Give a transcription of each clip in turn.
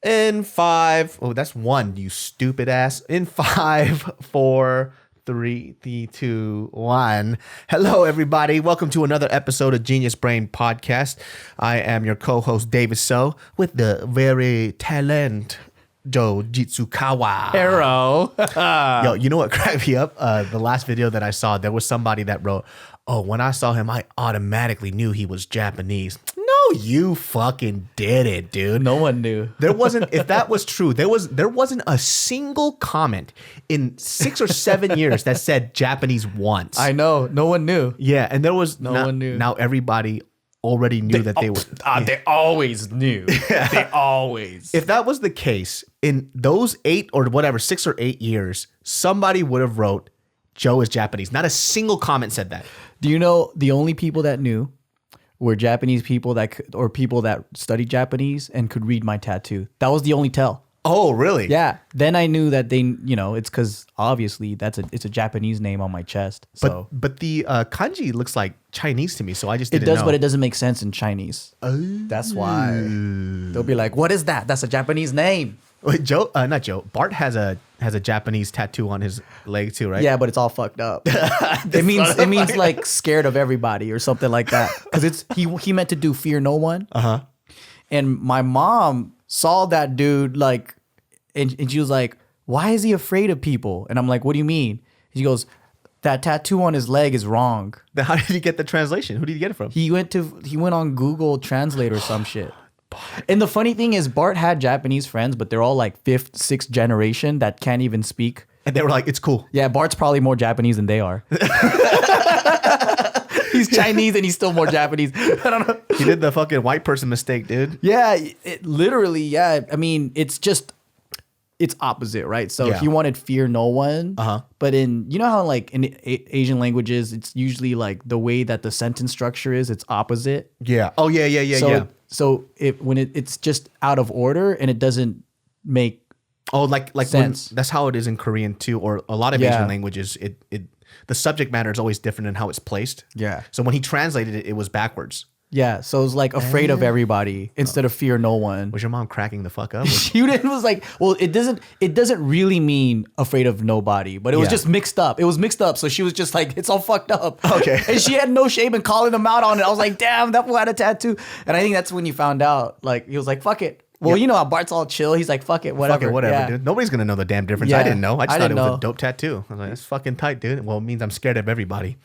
In 5. Oh, that's 1, you stupid ass. In 5, 4, 3, 2, 1. Hello, everybody. Welcome to another episode of Genius Brain Podcast. I am your co-host, David So, with the very talent Joe Jitsukawa. Arrow. Yo, you know what cracked me up? The last video that I saw, there was somebody that wrote, "Oh, when I saw him, I automatically knew he was Japanese." No, you fucking didn't, dude. No one knew. There wasn't, if that was true, there wasn't a single comment in 6 or 7 years that said Japanese once. I know. No one knew. Yeah, and there was No one knew. Now everybody already knew that they were. They always knew. They always. If that was the case, in those 8 or whatever, 6 or 8 years, somebody would have wrote, "Joe is Japanese." Not a single comment said that. Do you know the only people that knew were Japanese people or people that studied Japanese and could read my tattoo? That was the only tell. Oh, really? Yeah. Then I knew that it's because obviously it's a Japanese name on my chest. So But the kanji looks like Chinese to me, so I just it didn't does, know. but it doesn't make sense in Chinese. That's why they'll be like, "What is that? That's a Japanese name." Wait, not Joe. Bart has a Japanese tattoo on his leg too, right? Yeah, but it's all fucked up. it means like scared of everybody or something like that. Because he meant to do fear no one. Uh-huh. And my mom saw that dude like, and she was like, "Why is he afraid of people?" And I'm like, "What do you mean?" She goes, "That tattoo on his leg is wrong." Then how did he get the translation? Who did he get it from? He went on Google Translate or some shit. And the funny thing is, Bart had Japanese friends, but they're all like 5th, 6th generation that can't even speak. And they were like, "It's cool." Yeah, Bart's probably more Japanese than they are. He's Chinese and he's still more Japanese. I don't know. He did the fucking white person mistake, dude. Yeah, it literally, yeah. I mean, it's opposite, right? So Yeah. he wanted fear no one. Uh-huh. But in how like in Asian languages, it's usually like the way that the sentence structure is, it's opposite. Yeah. Oh, yeah. So when it's just out of order and it doesn't make Oh, like sense. that's how it is in Korean too, or a lot of Yeah. Asian languages. The subject matter is always different in how it's placed. Yeah. So when he translated it, it was backwards. Yeah, so it's like afraid of everybody instead of fear no one. Was your mom cracking the fuck up? She was like, well, it doesn't really mean afraid of nobody, but it was Yeah. just mixed up. It was mixed up, so she was just like, it's all fucked up. Okay. And she had no shame in calling him out on it. I was like, damn, that fool had a tattoo. And I think that's when you found out. Like, he was like, fuck it. Well, Yep. you know how Bart's all chill. He's like, fuck it, whatever. Fuck it, whatever, Yeah. dude. Nobody's gonna know the damn difference. Yeah. I didn't know. I just thought it didn't was know. a dope tattoo. I was like, that's fucking tight, dude. Well, it means I'm scared of everybody.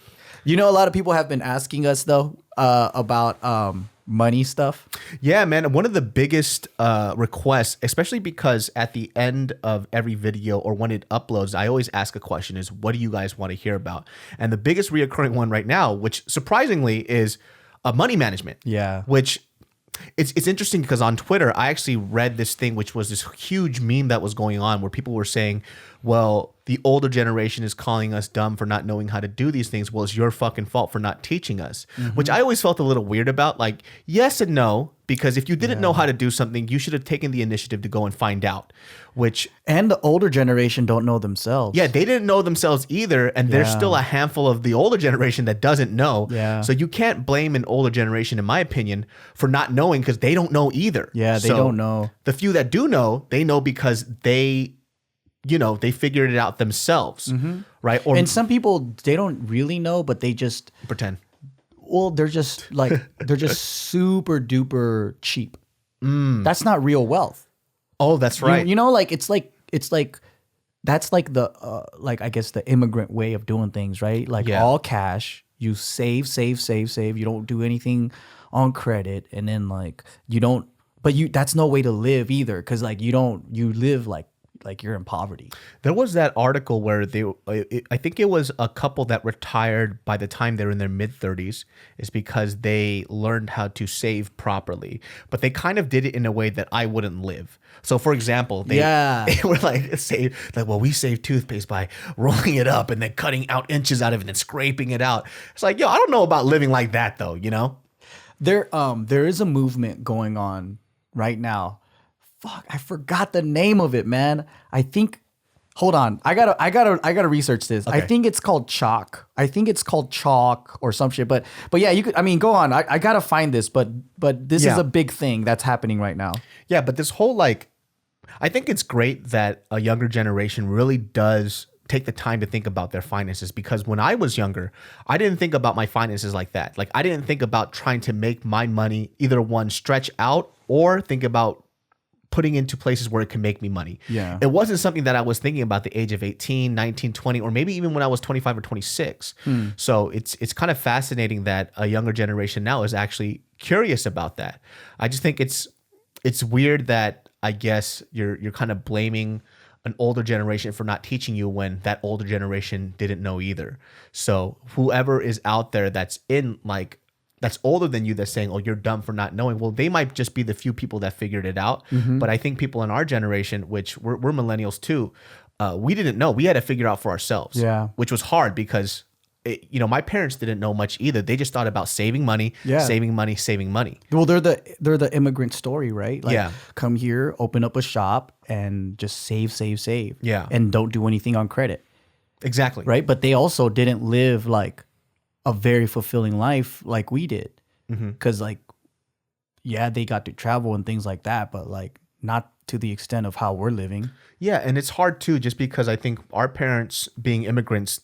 You know, a lot of people have been asking us, though, about money stuff. Yeah, man. One of the biggest requests, especially because at the end of every video or when it uploads, I always ask a question is, what do you guys want to hear about? And the biggest reoccurring one right now, which surprisingly is money management. Yeah. Which it's interesting because on Twitter, I actually read this thing, which was this huge meme that was going on where people were saying, well, the older generation is calling us dumb for not knowing how to do these things. Well, it's your fucking fault for not teaching us, which I always felt a little weird about. Like, yes and no, because if you didn't know how to do something, you should have taken the initiative to go and find out, which... And the older generation don't know themselves. Yeah, they didn't know themselves either, and there's Yeah. still a handful of the older generation that doesn't know. Yeah. So you can't blame an older generation, in my opinion, for not knowing because they don't know either. Yeah, they So don't know. The few that do know, they know because they figured it out themselves, right? Or And some people, they don't really know, but they just, pretend. well, they're just like, they're just super duper cheap. That's not real wealth. Oh, that's right. You know, like, it's like, that's like the, like, I guess the immigrant way of doing things, right? Like Yeah. all cash, you save. You don't do anything on credit. And then like, that's no way to live either. Cause like, you live like you're in poverty. There was that article where I think it was a couple that retired by the time they were in their mid-30s is because they learned how to save properly, but they kind of did it in a way that I wouldn't live. So for example, they were like, well, we save toothpaste by rolling it up and then cutting out inches out of it and then scraping it out. It's like, yo, I don't know about living like that though, you know? There is a movement going on right now. Fuck, I forgot the name of it, man. I think. Hold on, I gotta research this. Okay. I think it's called chalk. Or some shit. But yeah, you could. I mean, go on. I gotta find this. But this is a big thing that's happening right now. Yeah, but this whole like I think it's great that a younger generation really does take the time to think about their finances, because when I was younger, I didn't think about my finances like that. Like, I didn't think about trying to make my money either one stretch out or think about putting into places where it can make me money. Yeah. It wasn't something that I was thinking about the age of 18, 19, 20, or maybe even when I was 25 or 26. So it's kind of fascinating that a younger generation now is actually curious about that. I just think it's weird that I guess you're kind of blaming an older generation for not teaching you when that older generation didn't know either. So whoever is out there that's older than you that's saying, oh, you're dumb for not knowing. Well, they might just be the few people that figured it out. But I think people in our generation, which we're millennials too, we didn't know. We had to figure out for ourselves. Yeah. Which was hard because my parents didn't know much either. They just thought about saving money, saving money. Well, they're the immigrant story, right? Like, Yeah. come here, open up a shop, and just save. Yeah. And don't do anything on credit, Exactly. right? But they also didn't live like a very fulfilling life like we did, because like, yeah, they got to travel and things like that, but like not to the extent of how we're living. Yeah, and it's hard too, just because I think our parents, being immigrants,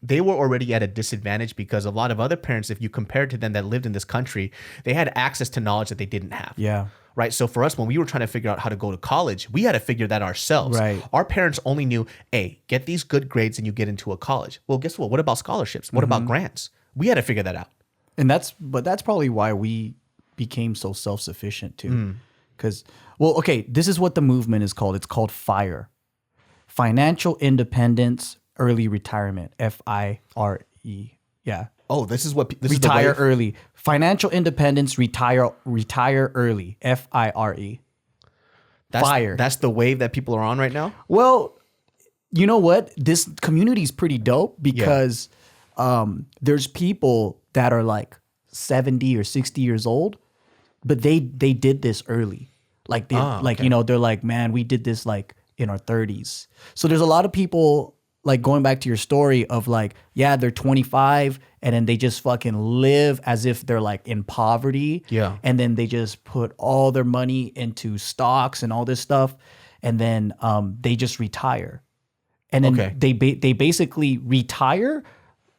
they were already at a disadvantage, because a lot of other parents, if you compare to them that lived in this country, they had access to knowledge that they didn't have. Yeah. Right. So for us, when we were trying to figure out how to go to college, we had to figure that ourselves. Right. Our parents only knew, hey, get these good grades and you get into a college. Well, guess what? What about scholarships? What about grants? We had to figure that out. And that's probably why we became so self-sufficient too. Because, well, okay, this is what the movement is called. It's called FIRE. Financial Independence, Early Retirement. FIRE. Yeah. Oh, this is Retire is the wave? early. Financial independence, retire early. FIRE. Fire. That's the wave that people are on right now. Well, you know what? This community is pretty dope because there's people that are like 70 or 60 years old, but they did this early. Like they're like, man, we did this like in our 30s. So there's a lot of people, like, going back to your story of like, yeah, they're 25 and then they just fucking live as if they're like in poverty. Yeah. And then they just put all their money into stocks and all this stuff. And then they just retire. And then they basically retire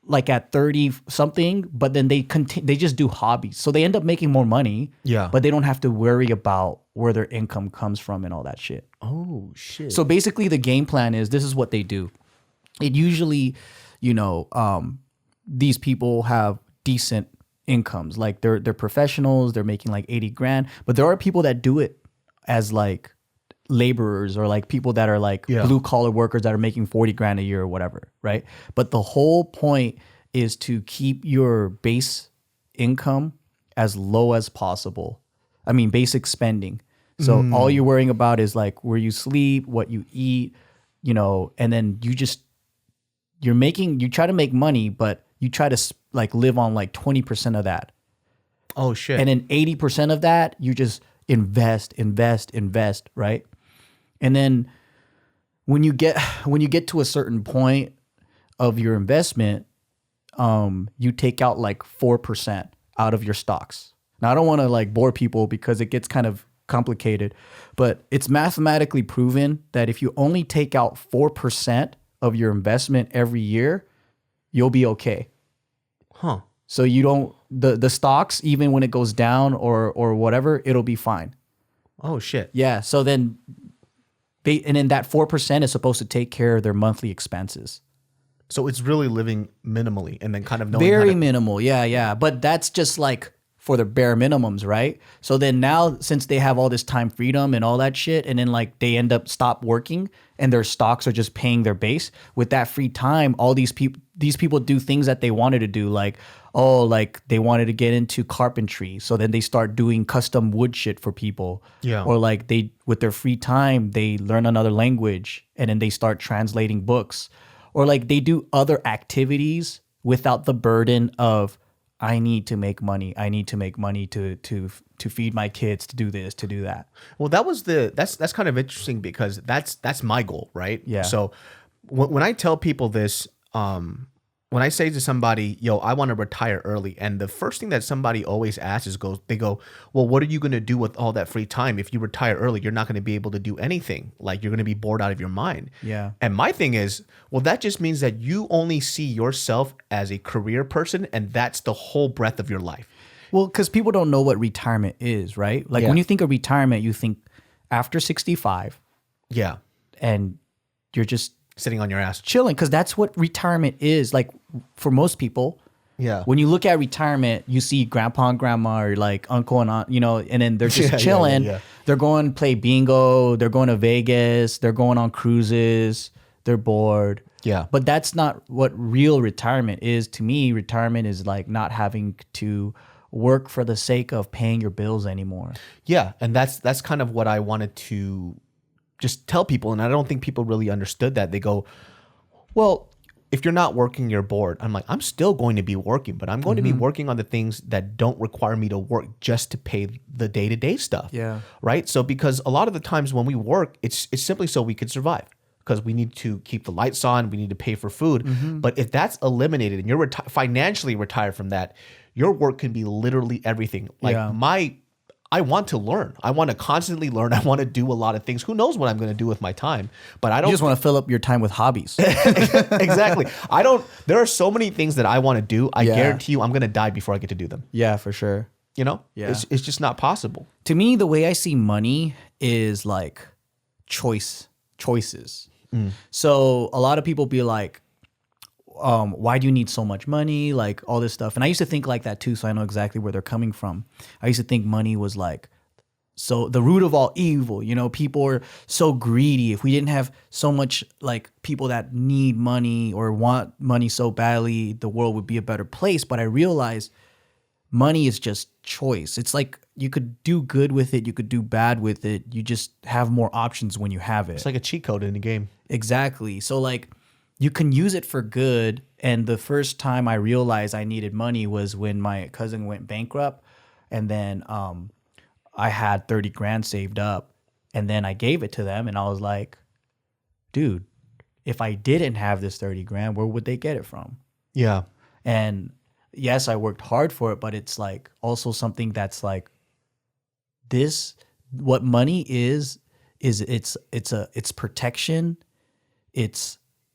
like at 30 something, but then they just do hobbies. So they end up making more money. Yeah. But they don't have to worry about where their income comes from and all that shit. Oh, shit. So basically the game plan is, this is what they do. It usually, these people have decent incomes. Like they're professionals, they're making like 80 grand, but there are people that do it as like laborers, or like people that are like blue collar workers that are making 40 grand a year or whatever, right? But the whole point is to keep your base income as low as possible. I mean, basic spending. So all you're worrying about is like where you sleep, what you eat, and then you try to make money, but you try to like live on like 20% of that. Oh, shit. And then 80% of that, you just invest, right? And then when you get to a certain point of your investment, you take out like 4% out of your stocks. Now, I don't want to like bore people because it gets kind of complicated, but it's mathematically proven that if you only take out 4% of your investment every year, you'll be okay. Huh. So you don't, the stocks, even when it goes down or whatever, it'll be fine. Oh, shit. Yeah. So then, and then that 4% is supposed to take care of their monthly expenses. So it's really living minimally and then kind of knowing Very minimal. Yeah. But that's just like for the bare minimums, right? So then now, since they have all this time freedom and all that shit, and then like they end up stop working and their stocks are just paying their base, with that free time, all these people do things that they wanted to do, like they wanted to get into carpentry, so then they start doing custom wood shit for people. Yeah. Or like they, with their free time, they learn another language and then they start translating books, or like they do other activities without the burden of, I need to make money to feed my kids, to do this, to do that. Well, that's kind of interesting, because that's my goal, right? Yeah. So when I tell people this, when I say to somebody, yo, I want to retire early, and the first thing that somebody always asks is they go, well, what are you going to do with all that free time? If you retire early, you're not going to be able to do anything. Like, you're going to be bored out of your mind. Yeah. And my thing is, well, that just means that you only see yourself as a career person, and that's the whole breadth of your life. Well, because people don't know what retirement is, right? Like when you think of retirement, you think after 65. Yeah. And you're just sitting on your ass. Chilling, because that's what retirement is. Like for most people. Yeah. When you look at retirement, you see grandpa and grandma or like uncle and aunt, and then they're just chilling. Yeah. They're going to play bingo. They're going to Vegas. They're going on cruises. They're bored. Yeah. But that's not what real retirement is. To me, retirement is like not having to work for the sake of paying your bills anymore. Yeah. And that's kind of what I wanted to just tell people. And I don't think people really understood that. They go, well, if you're not working, you're bored. I'm like, I'm still going to be working, but I'm going to be working on the things that don't require me to work just to pay the day-to-day stuff. Yeah. Right? So because a lot of the times when we work, it's simply so we can survive, because we need to keep the lights on, we need to pay for food. But if that's eliminated and you're financially retired from that, your work can be literally everything. Like I want to learn. I want to constantly learn. I want to do a lot of things. Who knows what I'm going to do with my time? But I don't. You just want to fill up your time with hobbies. Exactly. I don't. There are so many things that I want to do. I guarantee you, I'm going to die before I get to do them. Yeah, for sure. Yeah. It's just not possible. To me, the way I see money is like choices. So a lot of people be like, why do you need so much money? Like all this stuff. And I used to think like that too. So I know exactly where they're coming from. I used to think money was like, so the root of all evil, people are so greedy. If we didn't have so much like people that need money or want money so badly, the world would be a better place. But I realized money is just choice. It's like you could do good with it. You could do bad with it. You just have more options when you have it. It's like a cheat code in the game. Exactly. So like, you can use it for good. And the first time I realized I needed money was when my cousin went bankrupt. And then I had 30 grand saved up. And then I gave it to them. And I was like, dude, if I didn't have this 30 grand, where would they get it from? Yeah. And yes, I worked hard for it, but it's like also something that's like what money is it's protection.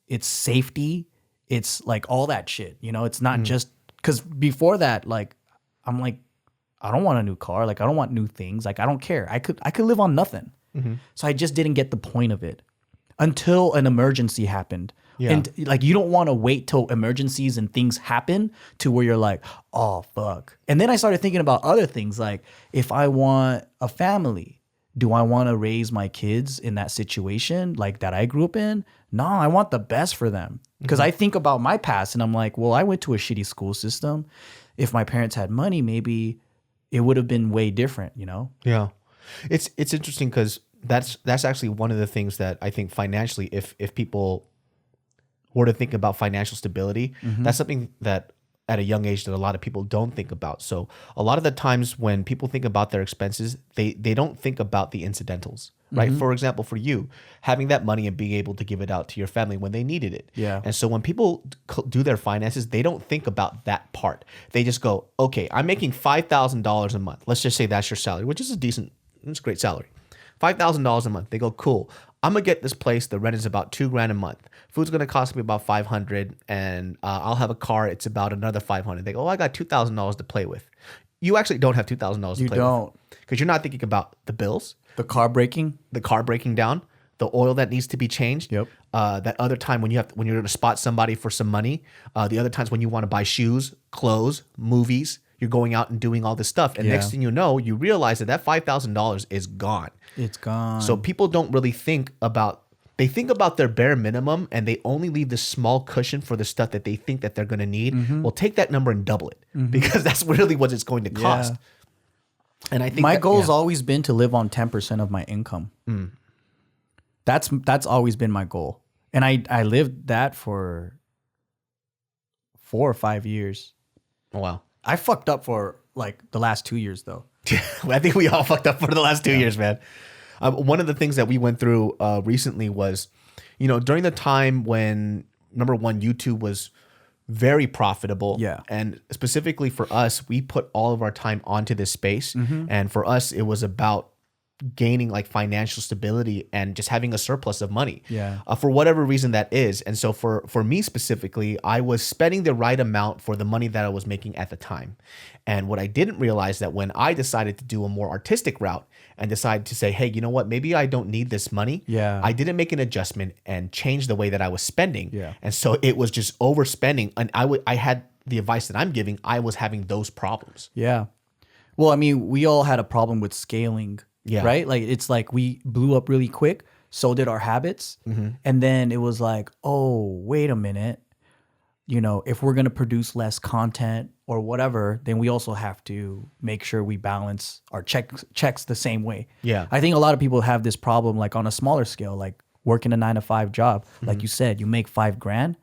It's safety. It's like all that shit, it's not just because before that, like, I'm like, I don't want a new car. Like, I don't want new things. Like, I don't care. I could live on nothing. So I just didn't get the point of it until an emergency happened. Yeah. And like, you don't want to wait till emergencies and things happen to where you're like, oh, fuck. And then I started thinking about other things. Like, if I want a family, do I want to raise my kids in that situation like that I grew up in? No, I want the best for them. Because I think about my past and I'm like, well, I went to a shitty school system. If my parents had money, maybe it would have been way different, Yeah. It's interesting because that's actually one of the things that I think financially, if people were to think about financial stability, that's something that at a young age that a lot of people don't think about. So a lot of the times when people think about their expenses, they don't think about the incidentals, right? For example, for you, having that money and being able to give it out to your family when they needed it. Yeah. And so when people do their finances, they don't think about that part. They just go, okay, I'm making $5,000 a month. Let's just say that's your salary, which is it's a great salary. $5,000 a month. They go, cool. I'm gonna get this place. The rent is about $2,000 a month. Food's gonna cost me about $500, and I'll have a car. It's about another $500. They go, oh, I got $2,000 to play with. You actually don't have $2,000 to play with. You don't, because you're not thinking about the bills, the car breaking down, the oil that needs to be changed. Yep. That other time when you're gonna spot somebody for some money. The other times when you want to buy shoes, clothes, movies. You're going out and doing all this stuff. And next thing you know, you realize that $5,000 is gone. It's gone. So people don't really think about, they think about their bare minimum and they only leave this small cushion for the stuff that they think that they're going to need. Well, take that number and double it because that's really what it's going to cost. Yeah. And I think my goal has always been to live on 10% of my income. That's always been my goal. And I lived that for 4 or 5 years. Oh, wow. I fucked up for like the last 2 years though. I think we all fucked up for the last 2 years, man. One of the things that we went through recently was, during the time when, number one, YouTube was very profitable. Yeah. And specifically for us, we put all of our time onto this space. And for us, it was about gaining like financial stability and just having a surplus of money. Yeah. For whatever reason that is. And so for me specifically, I was spending the right amount for the money that I was making at the time. And what I didn't realize that when I decided to do a more artistic route and decided to say, hey, you know what, maybe I don't need this money. Yeah. I didn't make an adjustment and change the way that I was spending. Yeah. And so it was just overspending. And I had the advice that I'm giving, I was having those problems. Yeah. Well, I mean, we all had a problem with scaling. Yeah. Right? Like it's like we blew up really quick. So did our habits. And then it was like, oh, wait a minute. You know, if we're going to produce less content or whatever, then we also have to make sure we balance our checks the same way. Yeah. I think a lot of people have this problem like on a smaller scale, like working a 9-to-5 job. Like you said, you make $5,000,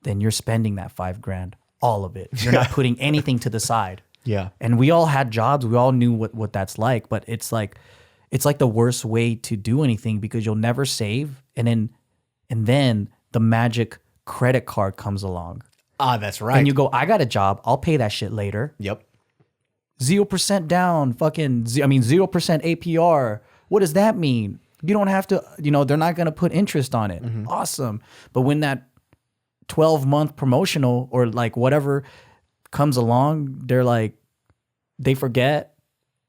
then you're spending that $5,000, all of it. You're not putting anything to the side. Yeah. And we all had jobs. We all knew what that's like, but it's like the worst way to do anything because you'll never save. And then the magic credit card comes along. That's right. And you go, I got a job. I'll pay that shit later. Yep. 0% down, 0% APR. What does that mean? You don't have to, they're not going to put interest on it. Awesome. But when that 12-month promotional or like whatever comes along, they're like, they forget.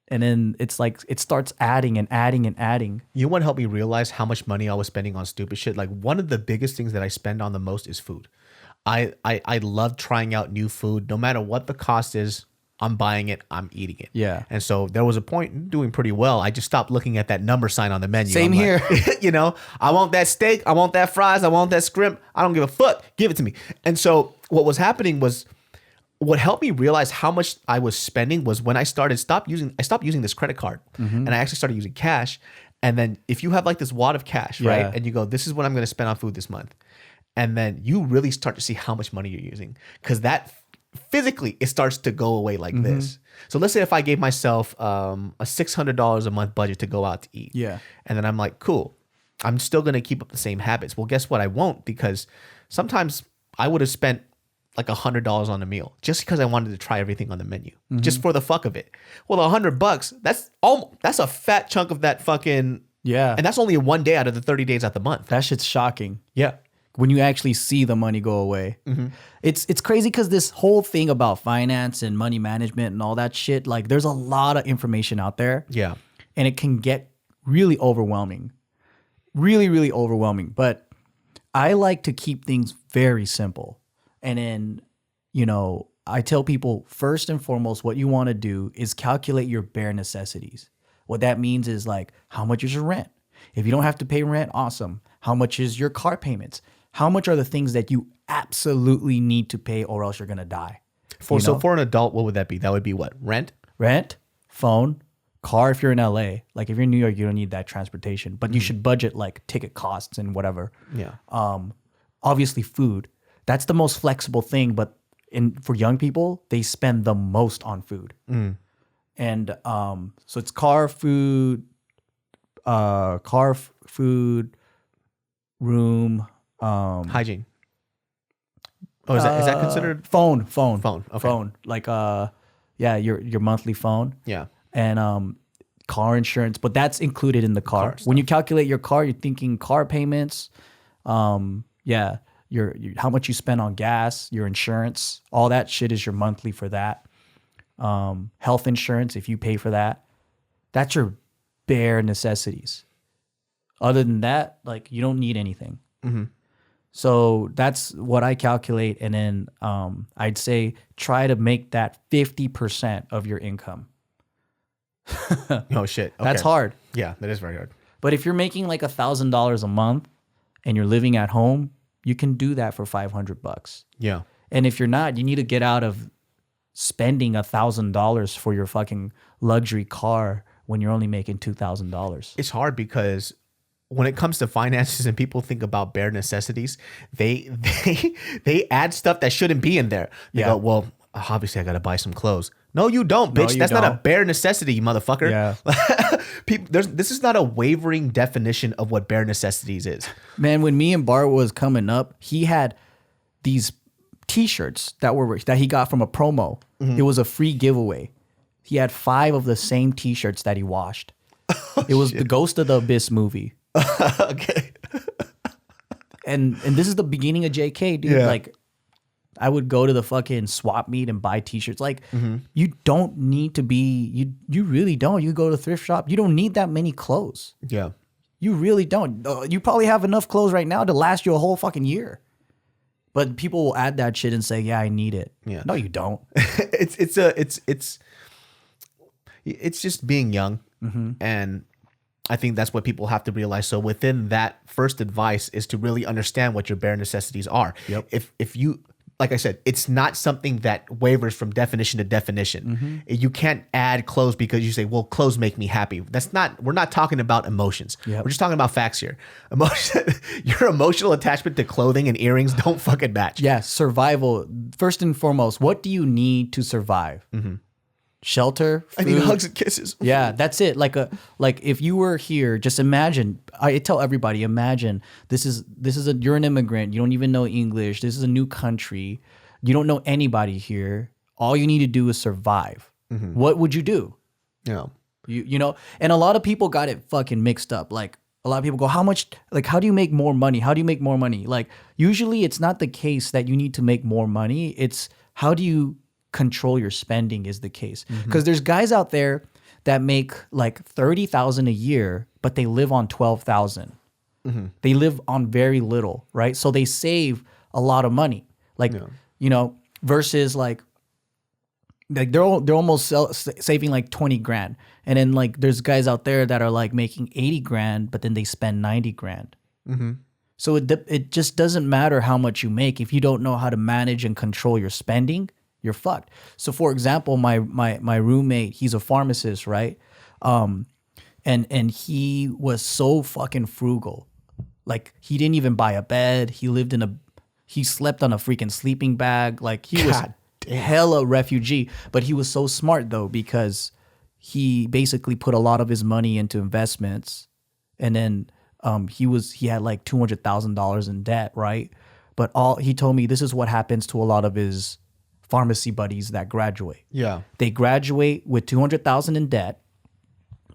And then it's like, it starts adding and adding and adding. You know what helped me realize how much money I was spending on stupid shit? Like one of the biggest things that I spend on the most is food. I love trying out new food. No matter what the cost is, I'm buying it, I'm eating it. Yeah. And so there was a point doing pretty well. I just stopped looking at that number sign on the menu. Same here. I want that steak, I want that fries, I want that scrimp. I don't give a fuck. Give it to me. And so what was happening was, what helped me realize how much I was spending was when I stopped using this credit card and I actually started using cash. And then if you have like this wad of cash, right? And you go, this is what I'm going to spend on food this month. And then you really start to see how much money you're using because that physically it starts to go away like this. So let's say if I gave myself a $600 a month budget to go out to eat. Yeah. And then I'm like, cool, I'm still going to keep up the same habits. Well, guess what? I won't because sometimes I would have spent like $100 on a meal just because I wanted to try everything on the menu just for the fuck of it. Well, $100, that's a fat chunk of that fucking, and that's only one day out of the 30 days out the month. That shit's shocking. Yeah. When you actually see the money go away. It's crazy because this whole thing about finance and money management and all that shit, like there's a lot of information out there. Yeah. And it can get really overwhelming. Really, really overwhelming. But I like to keep things very simple. And then, I tell people first and foremost, what you want to do is calculate your bare necessities. What that means is like, how much is your rent? If you don't have to pay rent, awesome. How much is your car payments? How much are the things that you absolutely need to pay or else you're going to die? So for an adult, what would that be? That would be what? Rent, phone, car if you're in LA. Like if you're in New York, you don't need that transportation, but you should budget like ticket costs and whatever. Yeah. Obviously food. That's the most flexible thing, but for young people, they spend the most on food. And so it's car, food, room, hygiene. Oh, is that considered phone? Okay. Phone. Like your monthly phone. Yeah. And car insurance, but that's included in the car. When you calculate your car, you're thinking car payments. Your how much you spend on gas, your insurance, all that shit is your monthly for that. Health insurance, if you pay for that, that's your bare necessities. Other than that, like you don't need anything. So that's what I calculate. And then I'd say try to make that 50% of your income. Oh, shit. Okay. That's hard. Yeah, that is very hard. But if you're making like $1,000 a month and you're living at home, you can do that for $500. Yeah. And if you're not, you need to get out of spending $1,000 for your fucking luxury car when you're only making $2,000. It's hard because when it comes to finances and people think about bare necessities, they add stuff that shouldn't be in there. They go, well, obviously I got to buy some clothes. No, you don't, bitch. That's not a bare necessity, you motherfucker. Yeah. This is not a wavering definition of what bare necessities is. Man, when me and Bart was coming up, he had these T-shirts that he got from a promo. It was a free giveaway. He had 5 of the same T-shirts that he washed. It was the Ghost of the Abyss movie. Okay. And this is the beginning of JK, dude. Yeah. Like, I would go to the fucking swap meet and buy T-shirts. Like, you don't need to be. You really don't. You go to the thrift shop. You don't need that many clothes. Yeah. You really don't. You probably have enough clothes right now to last you a whole fucking year. But people will add that shit and say, "Yeah, I need it." Yeah. No, you don't. It's just being young, and I think that's what people have to realize. So within that, first advice is to really understand what your bare necessities are. Yep. If you, like I said, it's not something that wavers from definition to definition. You can't add clothes because you say, well, clothes make me happy. We're not talking about emotions. Yep. We're just talking about facts here. Your emotional attachment to clothing and earrings don't fucking match. Yeah, survival. First and foremost, what do you need to survive? Shelter, food. I need hugs and kisses. Yeah, that's it. Like if you were here, just imagine. I tell everybody, imagine you're an immigrant. You don't even know English. This is a new country. You don't know anybody here. All you need to do is survive. What would you do? Yeah. You know, and a lot of people got it fucking mixed up. Like, a lot of people go, how do you make more money? How do you make more money? Like, usually it's not the case that you need to make more money. It's how do you control your spending is the case. Because there's guys out there that make like $30,000 a year, but they live on $12,000. They live on very little, right? So they save a lot of money. Like, you know, versus like they're almost saving like 20 grand. And then like there's guys out there that are like making 80 grand, but then they spend 90 grand. So it just doesn't matter how much you make. If you don't know how to manage and control your spending, you're fucked. So for example, my roommate, he's a pharmacist, right? And he was so fucking frugal. Like, he didn't even buy a bed. He slept on a freaking sleeping bag. Like, he was hella refugee. But he was so smart though, because he basically put a lot of his money into investments. And then he had like $200,000 in debt, right? But he told me this is what happens to a lot of his pharmacy buddies that graduate. Yeah. They graduate with $200,000 in debt,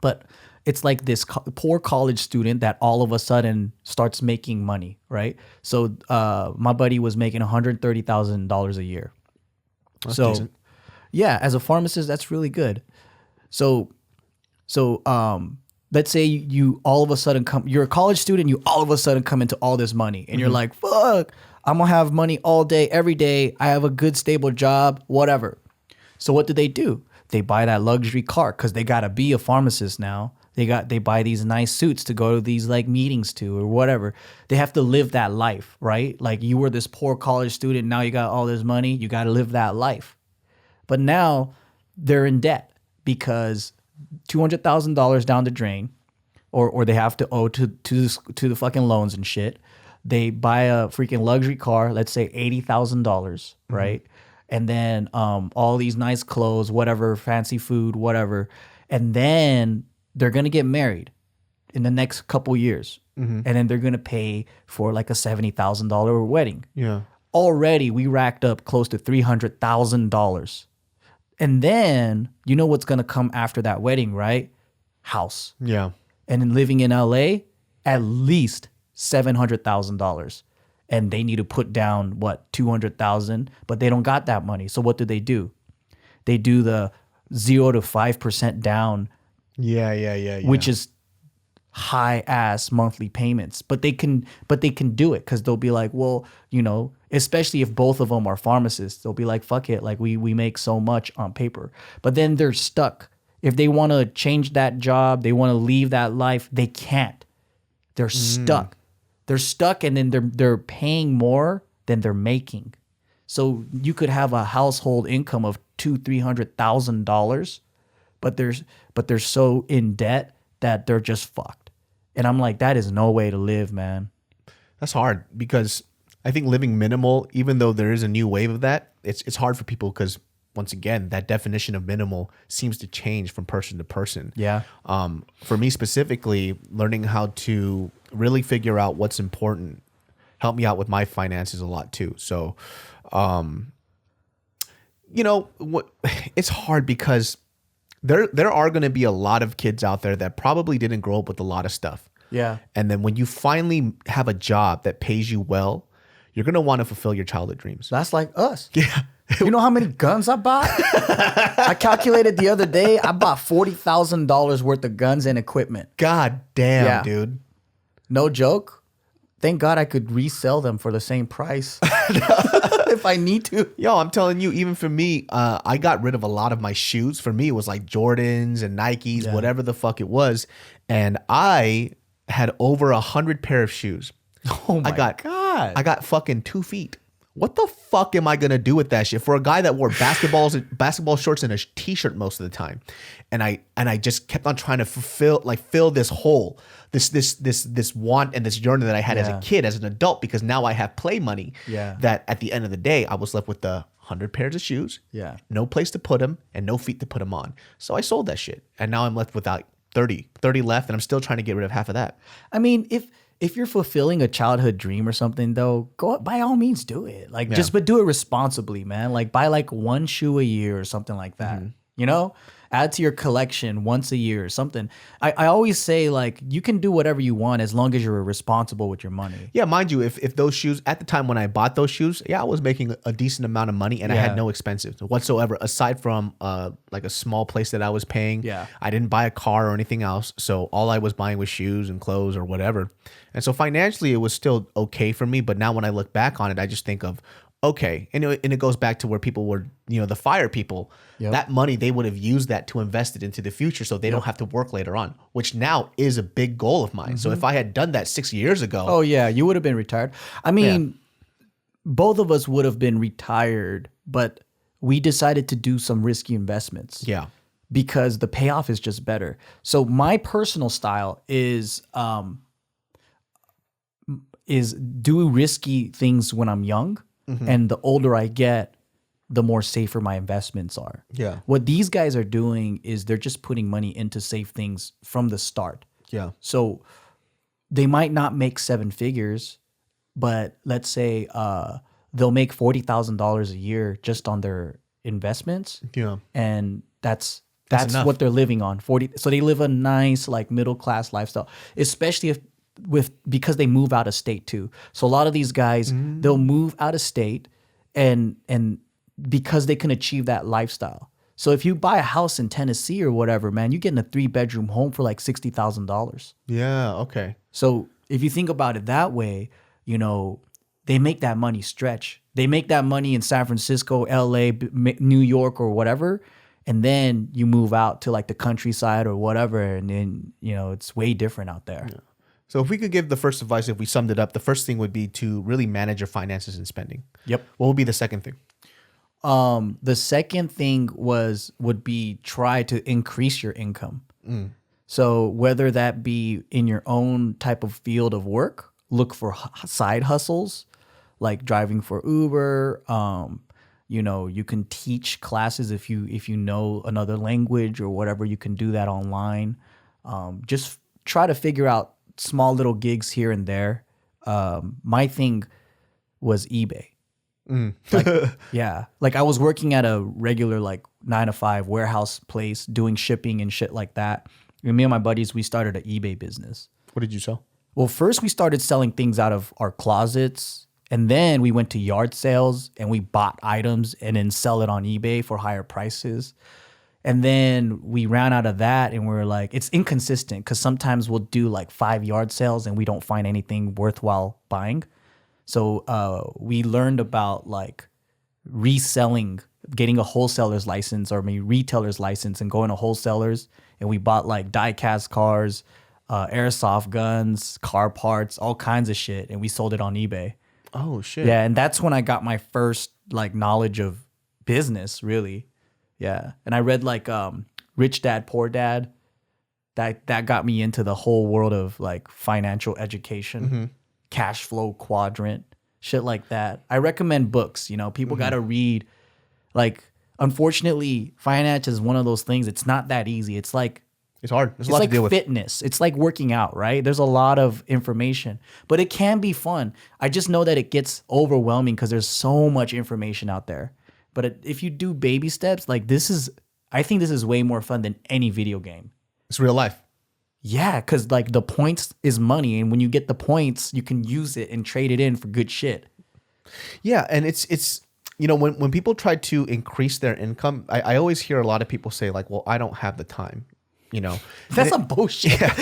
but it's like this poor college student that all of a sudden starts making money, right? So my buddy was making $130,000 a year. That's decent. Yeah, as a pharmacist, that's really good. So let's say you all of a sudden you're a college student, you all of a sudden come into all this money, and you're like, fuck, I'm gonna have money all day, every day. I have a good, stable job, whatever. So what do? They buy that luxury car because they gotta be a pharmacist now. They buy these nice suits to go to these like meetings to or whatever. They have to live that life, right? Like, you were this poor college student, now you got all this money, you gotta live that life. But now they're in debt because $200,000 down the drain, or they have to owe to the fucking loans and shit. They buy a freaking luxury car, let's say $80,000, right? And then all these nice clothes, whatever, fancy food, whatever. And then they're going to get married in the next couple years. And then they're going to pay for like a $70,000 wedding. Yeah. Already we racked up close to $300,000. And then you know what's going to come after that wedding, right? House. Yeah. And then living in LA, at least $700,000, and they need to put down what, $200,000, but they don't got that money. So what do? They do the 0 to 5% down. Yeah. Which is high ass monthly payments, but they can do it because they'll be like, well, you know, especially if both of them are pharmacists, they'll be like, fuck it, like we make so much on paper, but then they're stuck. If they want to change that job, they want to leave that life, they can't. They're stuck. They're stuck, and then they're paying more than they're making. So you could have a household income of $200,000-$300,000, but they're so in debt that they're just fucked. And I'm like, that is no way to live, man. That's hard because I think living minimal, even though there is a new wave of that, it's hard for people because, once again, that definition of minimal seems to change from person to person. Yeah. For me specifically, learning how to really figure out what's important helped me out with my finances a lot too. So It's hard because there are going to be a lot of kids out there that probably didn't grow up with a lot of stuff. Yeah. And then when you finally have a job that pays you well, you're going to want to fulfill your childhood dreams. That's like us. Yeah. You know how many guns I bought? I calculated the other day, I bought $40,000 worth of guns and equipment. God damn, dude. No joke. Thank God I could resell them for the same price if I need to. Yo, I'm telling you, even for me, I got rid of a lot of my shoes. For me, it was like Jordans and Nikes, whatever the fuck it was. And I had over 100 pair of shoes. Oh my God. I got fucking 2 feet. What the fuck am I gonna do with that shit for a guy that wore basketball shorts and a t-shirt most of the time? And I just kept on trying to fill this hole, this want and this yearning that I had as a kid, as an adult, because now I have play money. Yeah. That That at the end of the day, I was left with the 100 pairs of shoes. Yeah. No place to put them and no feet to put them on. So I sold that shit, and now I'm left without 30 left, and I'm still trying to get rid of half of that. I mean, if you're fulfilling a childhood dream or something, though, go by all means do it. Like but do it responsibly, man. Like buy like 1 shoe a year or something like that. You know, add to your collection once a year or something. I always say like you can do whatever you want as long as you're responsible with your money. Yeah, mind you, if those shoes at the time when I bought those shoes, I was making a decent amount of money and I had no expenses whatsoever aside from like a small place that I was paying. Yeah. I didn't buy a car or anything else, so all I was buying was shoes and clothes or whatever. And so financially it was still okay for me, but now when I look back on it, I just think of okay, and it goes back to where people were, the fire people. Yep. That money, they would have used that to invest it into the future so they don't have to work later on, which now is a big goal of mine. So if I had done that 6 years ago. Oh, yeah, you would have been retired. I mean, both of us would have been retired, but we decided to do some risky investments. Yeah. Because the payoff is just better. So my personal style is do risky things when I'm young. And the older I get, the more safer my investments are. Yeah. What these guys are doing is they're just putting money into safe things from the start. Yeah. So they might not make 7 figures, but let's say they'll make $40,000 a year just on their investments. Yeah. And that's enough. what they're living on. So they live a nice like middle class lifestyle, especially because they move out of state too. So a lot of these guys, they'll move out of state and because they can achieve that lifestyle. So if you buy a house in Tennessee or whatever, man, you're getting a 3-bedroom home for like $60,000. Yeah. Okay. So if you think about it that way, they make that money stretch. They make that money in San Francisco, LA, New York, or whatever. And then you move out to like the countryside or whatever. And then, it's way different out there. Yeah. So if we could give the first advice, if we summed it up, the first thing would be to really manage your finances and spending. Yep. What would be the second thing? The second thing would be try to increase your income. So whether that be in your own type of field of work, look for side hustles like driving for Uber. You can teach classes if you know another language or whatever. You can do that online. Just try to figure out small little gigs here and there. My thing was eBay. Like I was working at a regular like 9-to-5 warehouse place doing shipping and shit like that. And me and my buddies, we started an eBay business. What did you sell? Well, first we started selling things out of our closets, and then we went to yard sales and we bought items and then sell it on eBay for higher prices. And then we ran out of that and we were like, it's inconsistent because sometimes we'll do like 5 yard sales and we don't find anything worthwhile buying. So we learned about like reselling, getting a wholesaler's license or maybe retailer's license and going to wholesalers. And we bought like die-cast cars, airsoft guns, car parts, all kinds of shit. And we sold it on eBay. Oh, shit. Yeah, and that's when I got my first like knowledge of business, really. Yeah, and I read like Rich Dad, Poor Dad. That got me into the whole world of like financial education, cash flow quadrant, shit like that. I recommend books. People got to read. Like, unfortunately, finance is one of those things. It's not that easy. It's like It's hard. There's a It's lot like to deal with. fitness. It's like working out, right? There's a lot of information, but it can be fun. I just know that it gets overwhelming because there's so much information out there. But if you do baby steps, like I think this is way more fun than any video game. It's real life. Yeah, because like the points is money, and when you get the points, you can use it and trade it in for good shit. Yeah, and it's when people try to increase their income, I always hear a lot of people say like, well, I don't have the time. That's some bullshit. Yeah.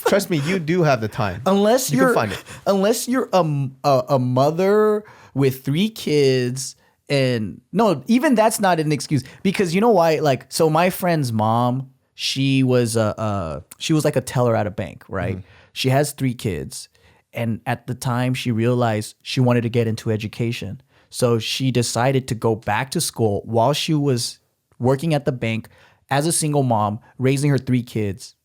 Trust me, you do have the time. Unless you you're can find it. Unless you're a mother with 3 kids, and no, even that's not an excuse, because you know why? Like, so my friend's mom, she was like a teller at a bank, right? She has 3 kids, and at the time she realized she wanted to get into education, so she decided to go back to school while she was working at the bank as a single mom, raising her 3 kids.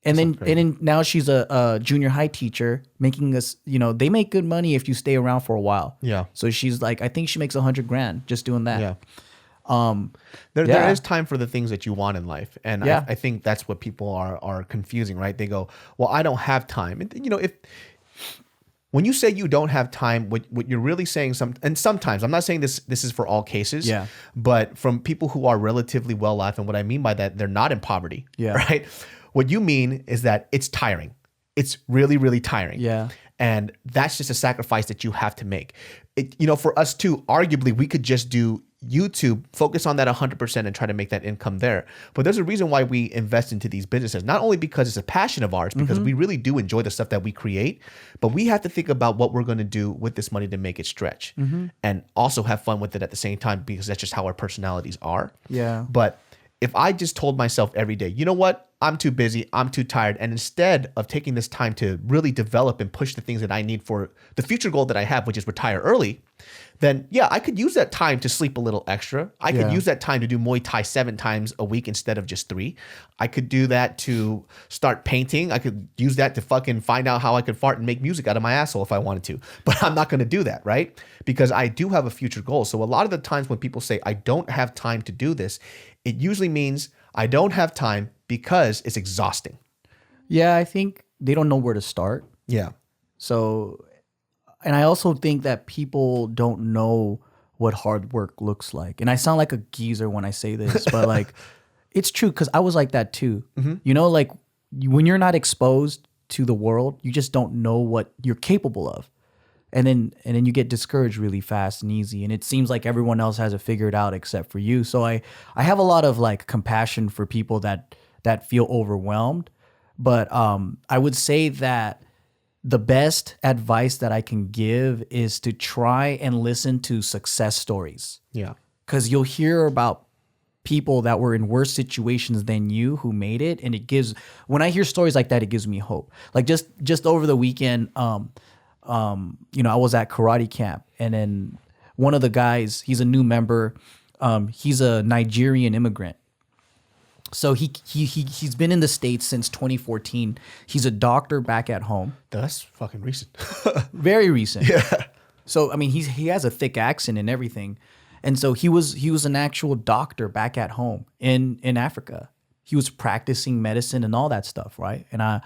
And then now she's a junior high teacher, making us, they make good money if you stay around for a while. Yeah. So she's like, I think she makes $100,000 just doing that. Yeah. There is time for the things that you want in life. And I think that's what people are confusing, right? They go, well, I don't have time. And when you say you don't have time, what you're really saying, and sometimes, I'm not saying this is for all cases, but from people who are relatively well off, and what I mean by that, they're not in poverty, right? What you mean is that it's tiring. It's really, really tiring. Yeah. And that's just a sacrifice that you have to make. For us too, arguably, we could just do YouTube, focus on that 100% and try to make that income there. But there's a reason why we invest into these businesses, not only because it's a passion of ours, because we really do enjoy the stuff that we create, but we have to think about what we're going to do with this money to make it stretch and also have fun with it at the same time, because that's just how our personalities are. Yeah. But if I just told myself every day, you know what? I'm too busy, I'm too tired. And instead of taking this time to really develop and push the things that I need for the future goal that I have, which is retire early, then I could use that time to sleep a little extra. I could use that time to do Muay Thai 7 times a week instead of just 3. I could do that to start painting. I could use that to fucking find out how I could fart and make music out of my asshole if I wanted to. But I'm not going to do that, right? Because I do have a future goal. So a lot of the times when people say, I don't have time to do this, it usually means I don't have time because it's exhausting. Yeah, I think they don't know where to start. Yeah. So, and I also think that people don't know what hard work looks like. And I sound like a geezer when I say this, but like, it's true, because I was like that too. Like when you're not exposed to the world, you just don't know what you're capable of. And then you get discouraged really fast and easy. And it seems like everyone else has it figured out except for you. So I have a lot of like compassion for people that feel overwhelmed. But I would say that the best advice that I can give is to try and listen to success stories. Yeah. Because you'll hear about people that were in worse situations than you who made it. And when I hear stories like that, it gives me hope. Like just over the weekend, I was at karate camp, and then one of the guys, he's a new member. He's a Nigerian immigrant. So he's been in the States since 2014. He's a doctor back at home. That's fucking recent. Very recent. Yeah. So I mean, he has a thick accent and everything. And so he was an actual doctor back at home in Africa. He was practicing medicine and all that stuff, right? And I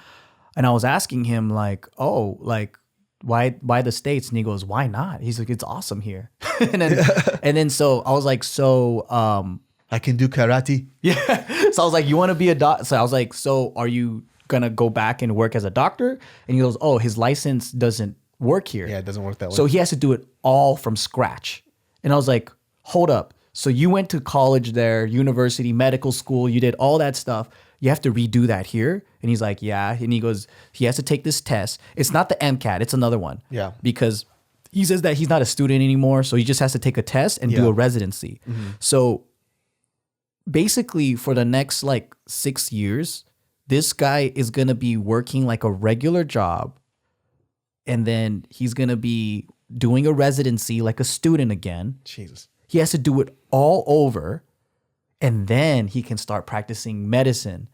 was asking him like, oh, like, why the States? And he goes, why not? He's like, it's awesome here. and then so I was like, I can do karate. Yeah. So I was like, you want to be a doctor? So I was like, so are you going to go back and work as a doctor? And he goes, oh, his license doesn't work here. Yeah, it doesn't work that way. So he has to do it all from scratch. And I was like, hold up. So you went to college there, university, medical school, you did all that stuff. You have to redo that here? And he's like, yeah. And he goes, he has to take this test. It's not the MCAT, it's another one. Yeah. Because he says that he's not a student anymore, so he just has to take a test and do a residency. So basically for the next like 6 years, this guy is going to be working like a regular job, and then he's going to be doing a residency like a student again. Jesus. He has to do it all over, and then he can start practicing medicine.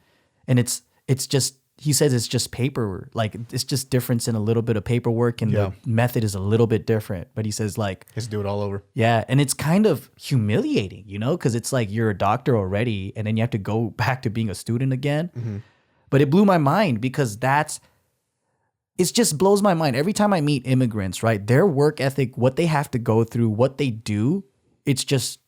And it's just he says it's just paper, like it's just difference in a little bit of paperwork, and the method is a little bit different. But he says like, let's do it all over. Yeah, and it's kind of humiliating, because it's like you're a doctor already, and then you have to go back to being a student again. Mm-hmm. But it blew my mind because it just blows my mind every time I meet immigrants. Right, their work ethic, what they have to go through, what they do, it's just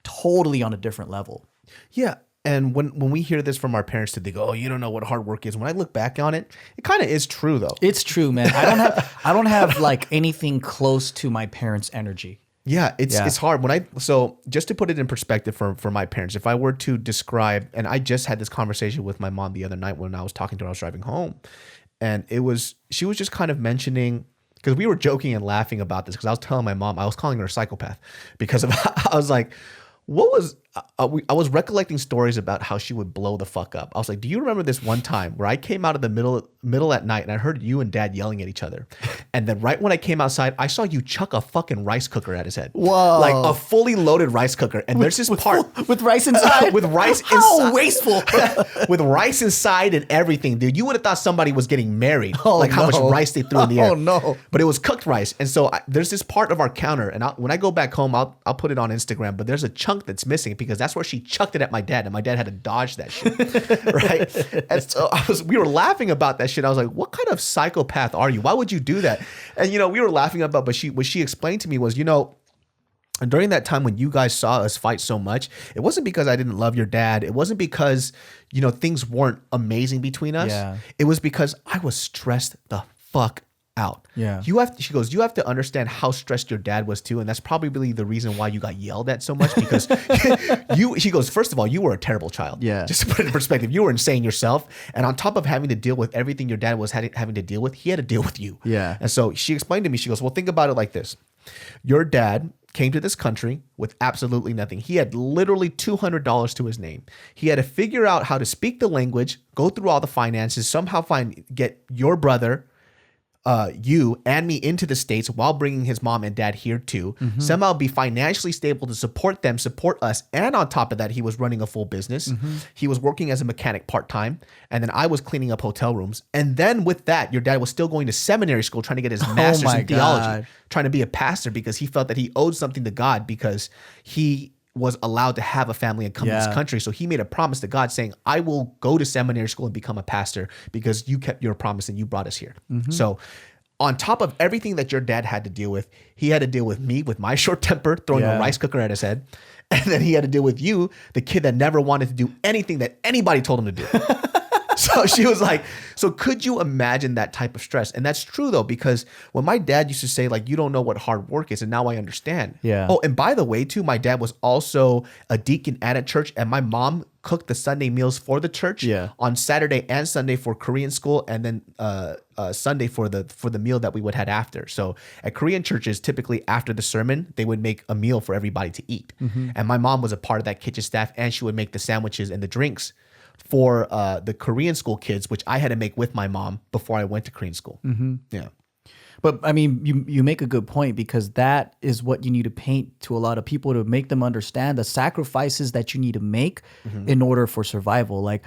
totally on a different level. Yeah. And when we hear this from our parents, they go, "Oh, you don't know what hard work is." When I look back on it, it kind of is true, though. It's true, man. I don't have like anything close to my parents' energy. Yeah, it's hard. So just to put it in perspective for my parents, if I were to describe, and I just had this conversation with my mom the other night when I was talking to her, I was driving home, and she was just kind of mentioning, because we were joking and laughing about this, because I was telling my mom, I was calling her a psychopath because I was like, I was recollecting stories about how she would blow the fuck up. I was like, do you remember this one time where I came out of the middle at night and I heard you and dad yelling at each other? And then right when I came outside, I saw you chuck a fucking rice cooker at his head. Whoa. Like a fully loaded rice cooker. And there's this part with rice inside? With rice inside. How wasteful. With rice inside and everything, dude. You would have thought somebody was getting married. How much rice they threw in the air. Oh no. But it was cooked rice. And so there's this part of our counter, and when I go back home, I'll put it on Instagram, but there's a chunk that's missing because that's where she chucked it at my dad, and my dad had to dodge that shit. Right? And so we were laughing about that shit. I was like, what kind of psychopath are you? Why would you do that? And we were laughing about, but what she explained to me was, during that time when you guys saw us fight so much, it wasn't because I didn't love your dad. It wasn't because, things weren't amazing between us. Yeah. It was because I was stressed the fuck out. Yeah. She goes, you have to understand how stressed your dad was too. And that's probably the reason why you got yelled at so much, because she goes, first of all, you were a terrible child. Yeah. Just to put it in perspective, you were insane yourself. And on top of having to deal with everything your dad was having to deal with, he had to deal with you. Yeah. And so she explained to me, she goes, well, think about it like this. Your dad came to this country with absolutely nothing. He had literally $200 to his name. He had to figure out how to speak the language, go through all the finances, somehow get your brother, you and me into the States while bringing his mom and dad here too, somehow be financially stable to support them, support us. And on top of that, he was running a full business. He was working as a mechanic part-time. And then I was cleaning up hotel rooms. And then with that, your dad was still going to seminary school, trying to get his master's in theology, trying to be a pastor because he felt that he owed something to God because he was allowed to have a family and come to this country. So he made a promise to God saying, I will go to seminary school and become a pastor because you kept your promise and you brought us here. So on top of everything that your dad had to deal with, he had to deal with me with my short temper, throwing a rice cooker at his head. And then he had to deal with you, the kid that never wanted to do anything that anybody told him to do. So she was like, so could you imagine that type of stress? And that's true though, because when my dad used to say like, you don't know what hard work is. And now I understand. Yeah. Oh, and by the way too, my dad was also a deacon at a church, and my mom cooked the Sunday meals for the church on Saturday and Sunday for Korean school. And then Sunday for the meal that we would have after. So at Korean churches, typically after the sermon, they would make a meal for everybody to eat. And my mom was a part of that kitchen staff, and she would make the sandwiches and the drinks for the Korean school kids, which I had to make with my mom before I went to Korean school. Yeah. But I mean, you make a good point, because that is what you need to paint to a lot of people to make them understand the sacrifices that you need to make in order for survival. Like,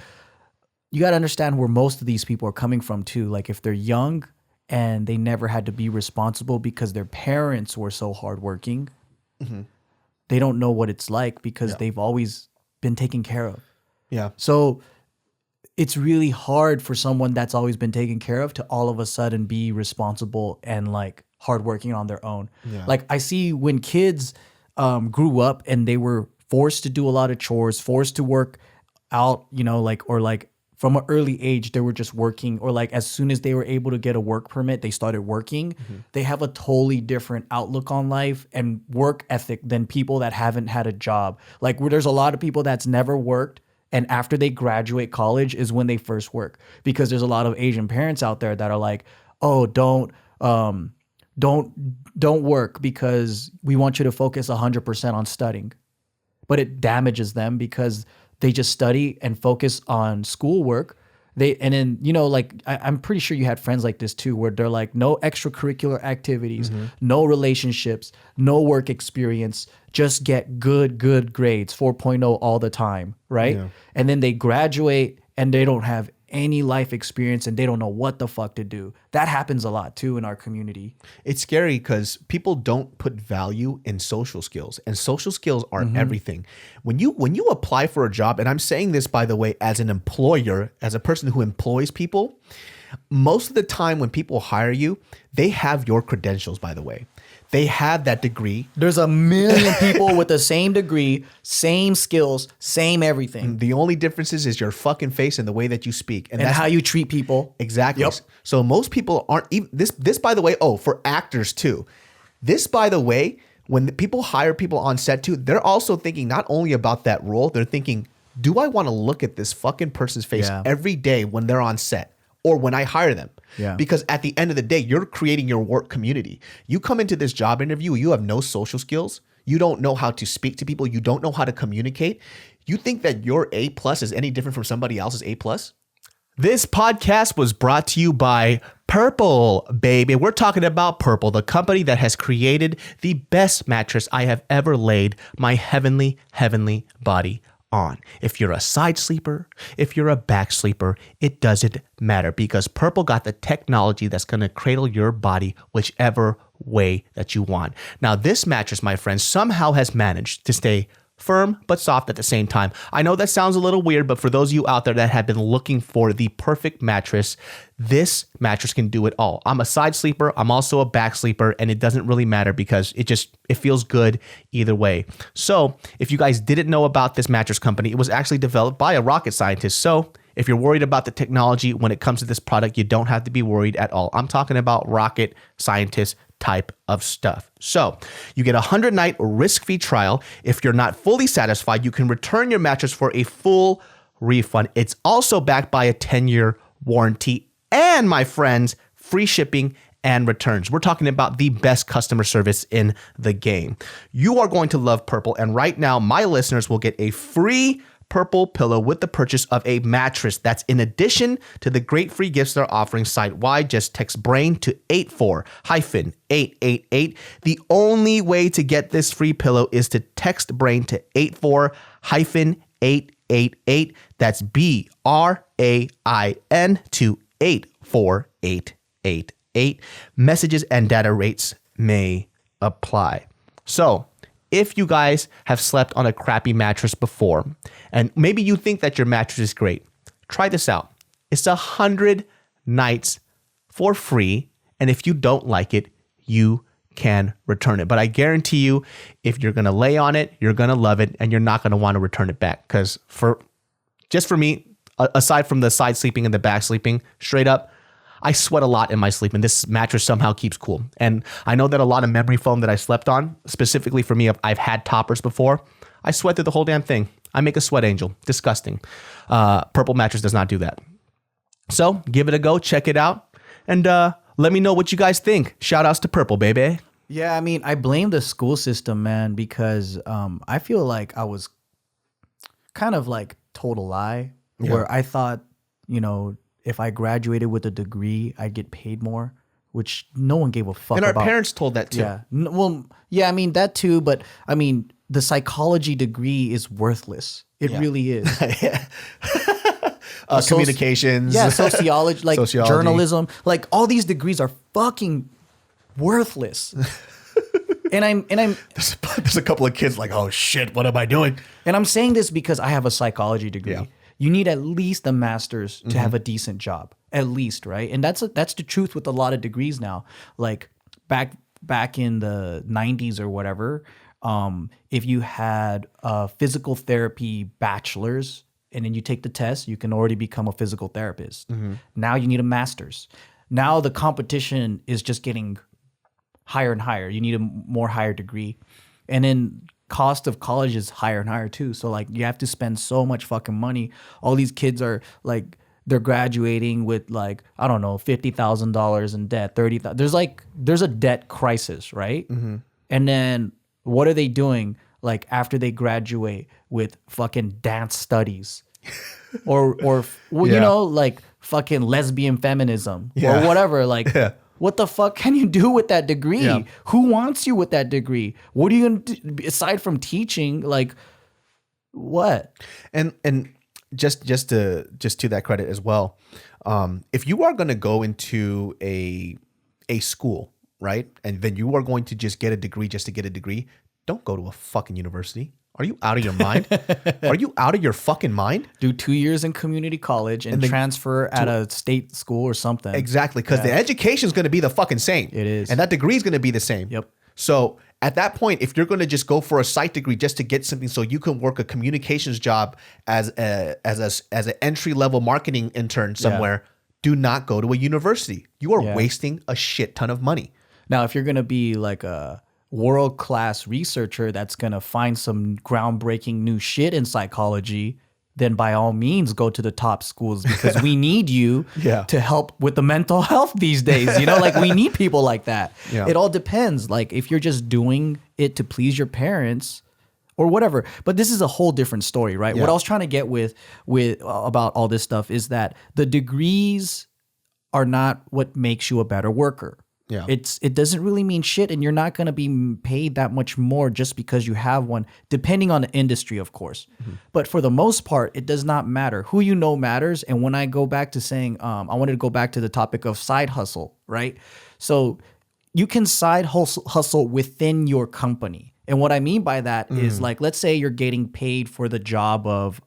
you got to understand where most of these people are coming from too. Like, if they're young and they never had to be responsible because their parents were so hardworking, they don't know what it's like because they've always been taken care of. Yeah. So it's really hard for someone that's always been taken care of to all of a sudden be responsible and like hardworking on their own. Yeah. Like, I see when kids grew up and they were forced to do a lot of chores, forced to work out, or from an early age, they were just working, or like as soon as they were able to get a work permit, they started working. They have a totally different outlook on life and work ethic than people that haven't had a job. Like, where there's a lot of people that's never worked, and after they graduate college is when they first work, because there's a lot of Asian parents out there that are like, oh, don't work because we want you to focus 100% on studying. But it damages them because they just study and focus on schoolwork. I'm pretty sure you had friends like this too, where they're like, no extracurricular activities, no relationships, no work experience, just get good grades, 4.0 all the time, right? Yeah. And then they graduate and they don't have any life experience and they don't know what the fuck to do. That happens a lot too in our community. It's scary because people don't put value in social skills, and social skills are everything. When you apply for a job, and I'm saying this, by the way, as an employer, as a person who employs people, most of the time when people hire you, they have your credentials, by the way. They have that degree. There's a million people with the same degree, same skills, same everything. The only difference is your fucking face and the way that you speak. And that's how you treat people. Exactly. Yep. So most people aren't even this by the way, for actors too. This, by the way, when the people hire people on set too, they're also thinking not only about that role, they're thinking, do I want to look at this fucking person's face every day when they're on set or when I hire them? Yeah. Because at the end of the day, you're creating your work community. You come into this job interview, you have no social skills. You don't know how to speak to people. You don't know how to communicate. You think that your A+ is any different from somebody else's A+? This podcast was brought to you by Purple, baby. We're talking about Purple, the company that has created the best mattress I have ever laid my heavenly, heavenly body on. If you're a side sleeper, if you're a back sleeper, it doesn't matter because Purple got the technology that's going to cradle your body whichever way that you want. Now, this mattress, my friends, somehow has managed to stay firm but soft at the same time. I know that sounds a little weird, but for those of you out there that have been looking for the perfect mattress, this mattress can do it all. I'm a side sleeper, I'm also a back sleeper, and it doesn't really matter because it feels good either way. So if you guys didn't know about this mattress company, it was actually developed by a rocket scientist. So if you're worried about the technology when it comes to this product, you don't have to be worried at all. I'm talking about rocket scientist type of stuff. So you get a 100-night risk-free trial. If you're not fully satisfied, you can return your mattress for a full refund. It's also backed by a 10-year warranty and, my friends, free shipping and returns. We're talking about the best customer service in the game. You are going to love Purple, and right now my listeners will get a free Purple pillow with the purchase of a mattress. That's in addition to the great free gifts they're offering site-wide. Just text BRAIN to 84-888. The only way to get this free pillow is to text BRAIN to 84-888. That's BRAIN to 84888. Messages and data rates may apply. So, if you guys have slept on a crappy mattress before, and maybe you think that your mattress is great, try this out. It's 100 nights for free, and if you don't like it, you can return it. But I guarantee you, if you're gonna lay on it, you're gonna love it, and you're not gonna want to return it back. Because for me, aside from the side sleeping and the back sleeping, straight up, I sweat a lot in my sleep, and this mattress somehow keeps cool. And I know that a lot of memory foam that I slept on, specifically for me, I've had toppers before, I sweat through the whole damn thing. I make a sweat angel. Disgusting. Purple mattress does not do that. So give it a go. Check it out. And let me know what you guys think. Shout outs to Purple, baby. Yeah, I mean, I blame the school system, man, because I feel like I was kind of like told a lie where I thought, if I graduated with a degree, I'd get paid more, which no one gave a fuck about. And our parents told that too. Yeah. I mean, that too, but I mean, the psychology degree is worthless. It really is. Communications. Sociology, journalism. Like all these degrees are fucking worthless. And I'm there's a couple of kids like, oh shit, what am I doing? And I'm saying this because I have a psychology degree. Yeah. You need at least a master's to have a decent job, at least, right? And that's the truth with a lot of degrees now. Like back in the 90s or whatever, if you had a physical therapy bachelor's and then you take the test, you can already become a physical therapist. Mm-hmm. Now you need a master's. Now the competition is just getting higher and higher. You need a more higher degree. And then cost of college is higher and higher too. So like you have to spend so much fucking money. All these kids are like, they're graduating with like, I don't know, $50,000 in debt, $30,000. There's a debt crisis, right? Mm-hmm. And then what are they doing like after they graduate with fucking dance studies or like fucking lesbian feminism or whatever. Like, what the fuck can you do with that degree? Yeah. Who wants you with that degree? What are you going to do aside from teaching? Like, what? And just to that credit as well. If you are going to go into a school, right, and then you are going to just get a degree just to get a degree, don't go to a fucking university. Are you out of your mind? Are you out of your fucking mind? Do 2 years in community college and then transfer at a state school or something. Exactly, because the education is going to be the fucking same. It is. And that degree is going to be the same. Yep. So at that point, if you're going to just go for a psych degree just to get something so you can work a communications job as an entry level marketing intern somewhere, do not go to a university. You are wasting a shit ton of money. Now, if you're going to be like a world-class researcher that's going to find some groundbreaking new shit in psychology, then by all means go to the top schools, because we need you to help with the mental health these days. You know, like we need people like that. Yeah. It all depends. Like if you're just doing it to please your parents or whatever. But this is a whole different story, right? Yeah. What I was trying to get with about all this stuff is that the degrees are not what makes you a better worker. Yeah. It doesn't really mean shit, and you're not going to be paid that much more just because you have one, depending on the industry, of course. Mm-hmm. But for the most part, it does not matter. Who you know matters. And when I go back to saying, I wanted to go back to the topic of side hustle, right? So you can side hustle within your company. And what I mean by that is, like, let's say you're getting paid for the job of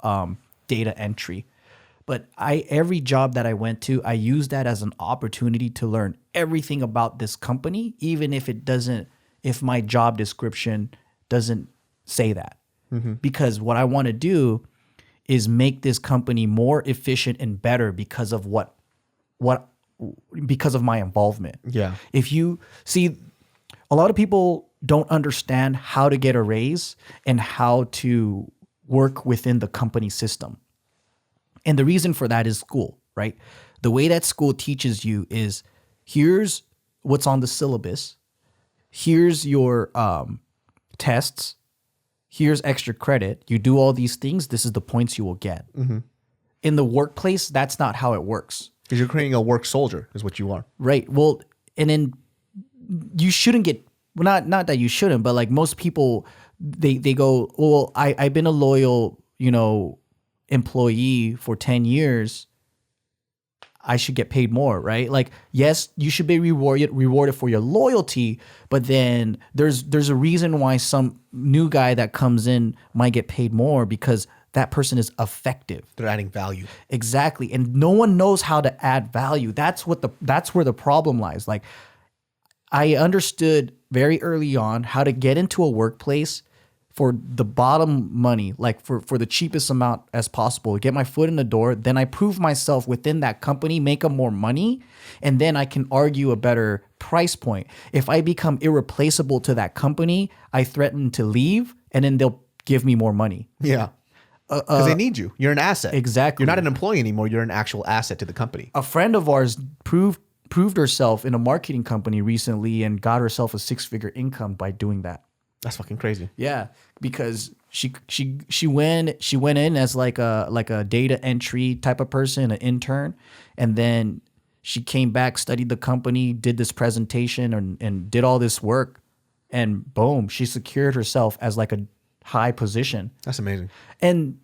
data entry. But every job that I went to, I used that as an opportunity to learn everything about this company, even if my job description doesn't say that. Mm-hmm. Because what I want to do is make this company more efficient and better because of because of my involvement. Yeah. If you see, a lot of people don't understand how to get a raise and how to work within the company system. And the reason for that is school, right? The way that school teaches you is, here's what's on the syllabus. Here's your tests. Here's extra credit. You do all these things. This is the points you will get. Mm-hmm. In the workplace, that's not how it works. Because you're creating a work soldier is what you are. Right. Well, and then you shouldn't get, well, not that you shouldn't, but like most people, they go, well, I've been a loyal, employee for 10 years, I should get paid more, right? Like, yes, you should be rewarded for your loyalty, but then there's a reason why some new guy that comes in might get paid more, because that person is effective. They're adding value. Exactly. And no one knows how to add value. That's where the problem lies. Like, I understood very early on how to get into a workplace for the bottom money, like for the cheapest amount as possible, get my foot in the door. Then I prove myself within that company, make them more money, and then I can argue a better price point. If I become irreplaceable to that company, I threaten to leave, and then they'll give me more money. Yeah. Because they need you. You're an asset. Exactly. You're not an employee anymore. You're an actual asset to the company. A friend of ours proved herself in a marketing company recently and got herself a 6-figure income by doing that. That's fucking crazy. Yeah, because she went in as like a data entry type of person, an intern, and then she came back, studied the company, did this presentation, and did all this work, and boom, she secured herself as like a high position. That's amazing. And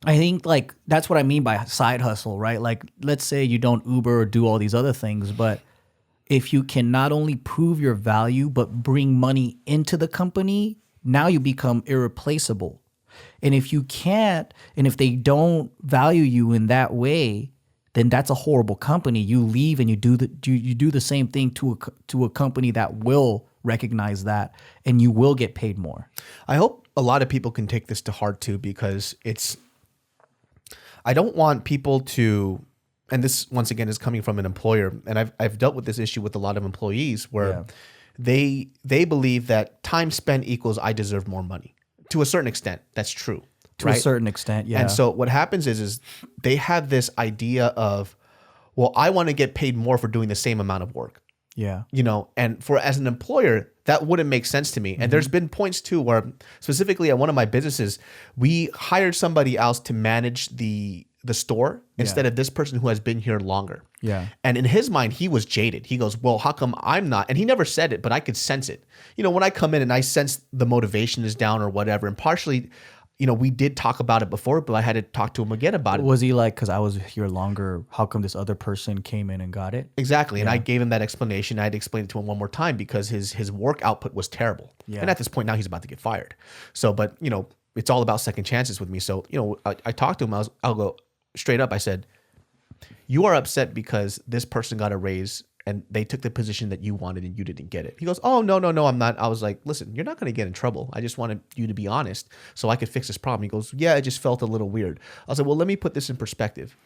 I think like that's what I mean by side hustle, right? Like, let's say you don't Uber or do all these other things, but if you can not only prove your value, but bring money into the company, now you become irreplaceable. And if you can't, and if they don't value you in that way, then that's a horrible company. You leave and you do the same thing to a company that will recognize that, and you will get paid more. I hope a lot of people can take this to heart too, because I don't want people to, and this once again is coming from an employer, and I've dealt with this issue with a lot of employees where they believe that time spent equals I deserve more money. To a certain extent, that's true. To a certain extent, yeah. And so what happens is they have this idea of, well, I want to get paid more for doing the same amount of work. Yeah. And as an employer, that wouldn't make sense to me. And there's been points too where, specifically at one of my businesses, we hired somebody else to manage the store instead of this person who has been here longer. Yeah. And in his mind, he was jaded. He goes, well, how come I'm not? And he never said it, but I could sense it. When I come in and I sense the motivation is down or whatever, and partially we did talk about it before, but I had to talk to him again about it. Was he like, because I was here longer, how come this other person came in and got it? Exactly. And I gave him that explanation. I had to explain it to him one more time because his work output was terrible. Yeah. And at this point now he's about to get fired. So, but it's all about second chances with me. So, I talked to him. I'll go straight up. I said, you are upset because this person got a raise and they took the position that you wanted and you didn't get it. He goes, oh, no, I'm not. I was like, listen, you're not going to get in trouble. I just wanted you to be honest so I could fix this problem. He goes, yeah, it just felt a little weird. I was like, well, let me put this in perspective.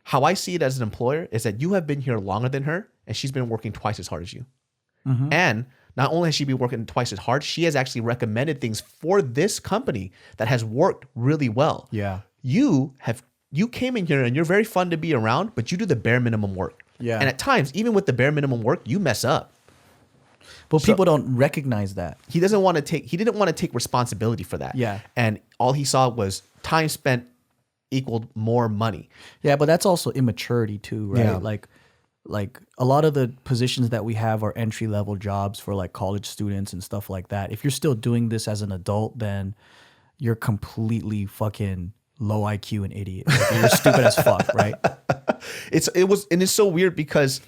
How I see it as an employer is that you have been here longer than her and she's been working twice as hard as you. Mm-hmm. And not only has she been working twice as hard, she has actually recommended things for this company that has worked really well. Yeah. You came in here and you're very fun to be around, but you do the bare minimum work. Yeah. And at times, even with the bare minimum work, you mess up. But people don't recognize that. He didn't want to take responsibility for that. Yeah. And all he saw was time spent equaled more money. Yeah, but that's also immaturity too, right? Yeah. Like a lot of the positions that we have are entry level jobs for like college students and stuff like that. If you're still doing this as an adult, then you're completely fucking low IQ and idiot. Like, you're stupid as fuck, right? It's so weird because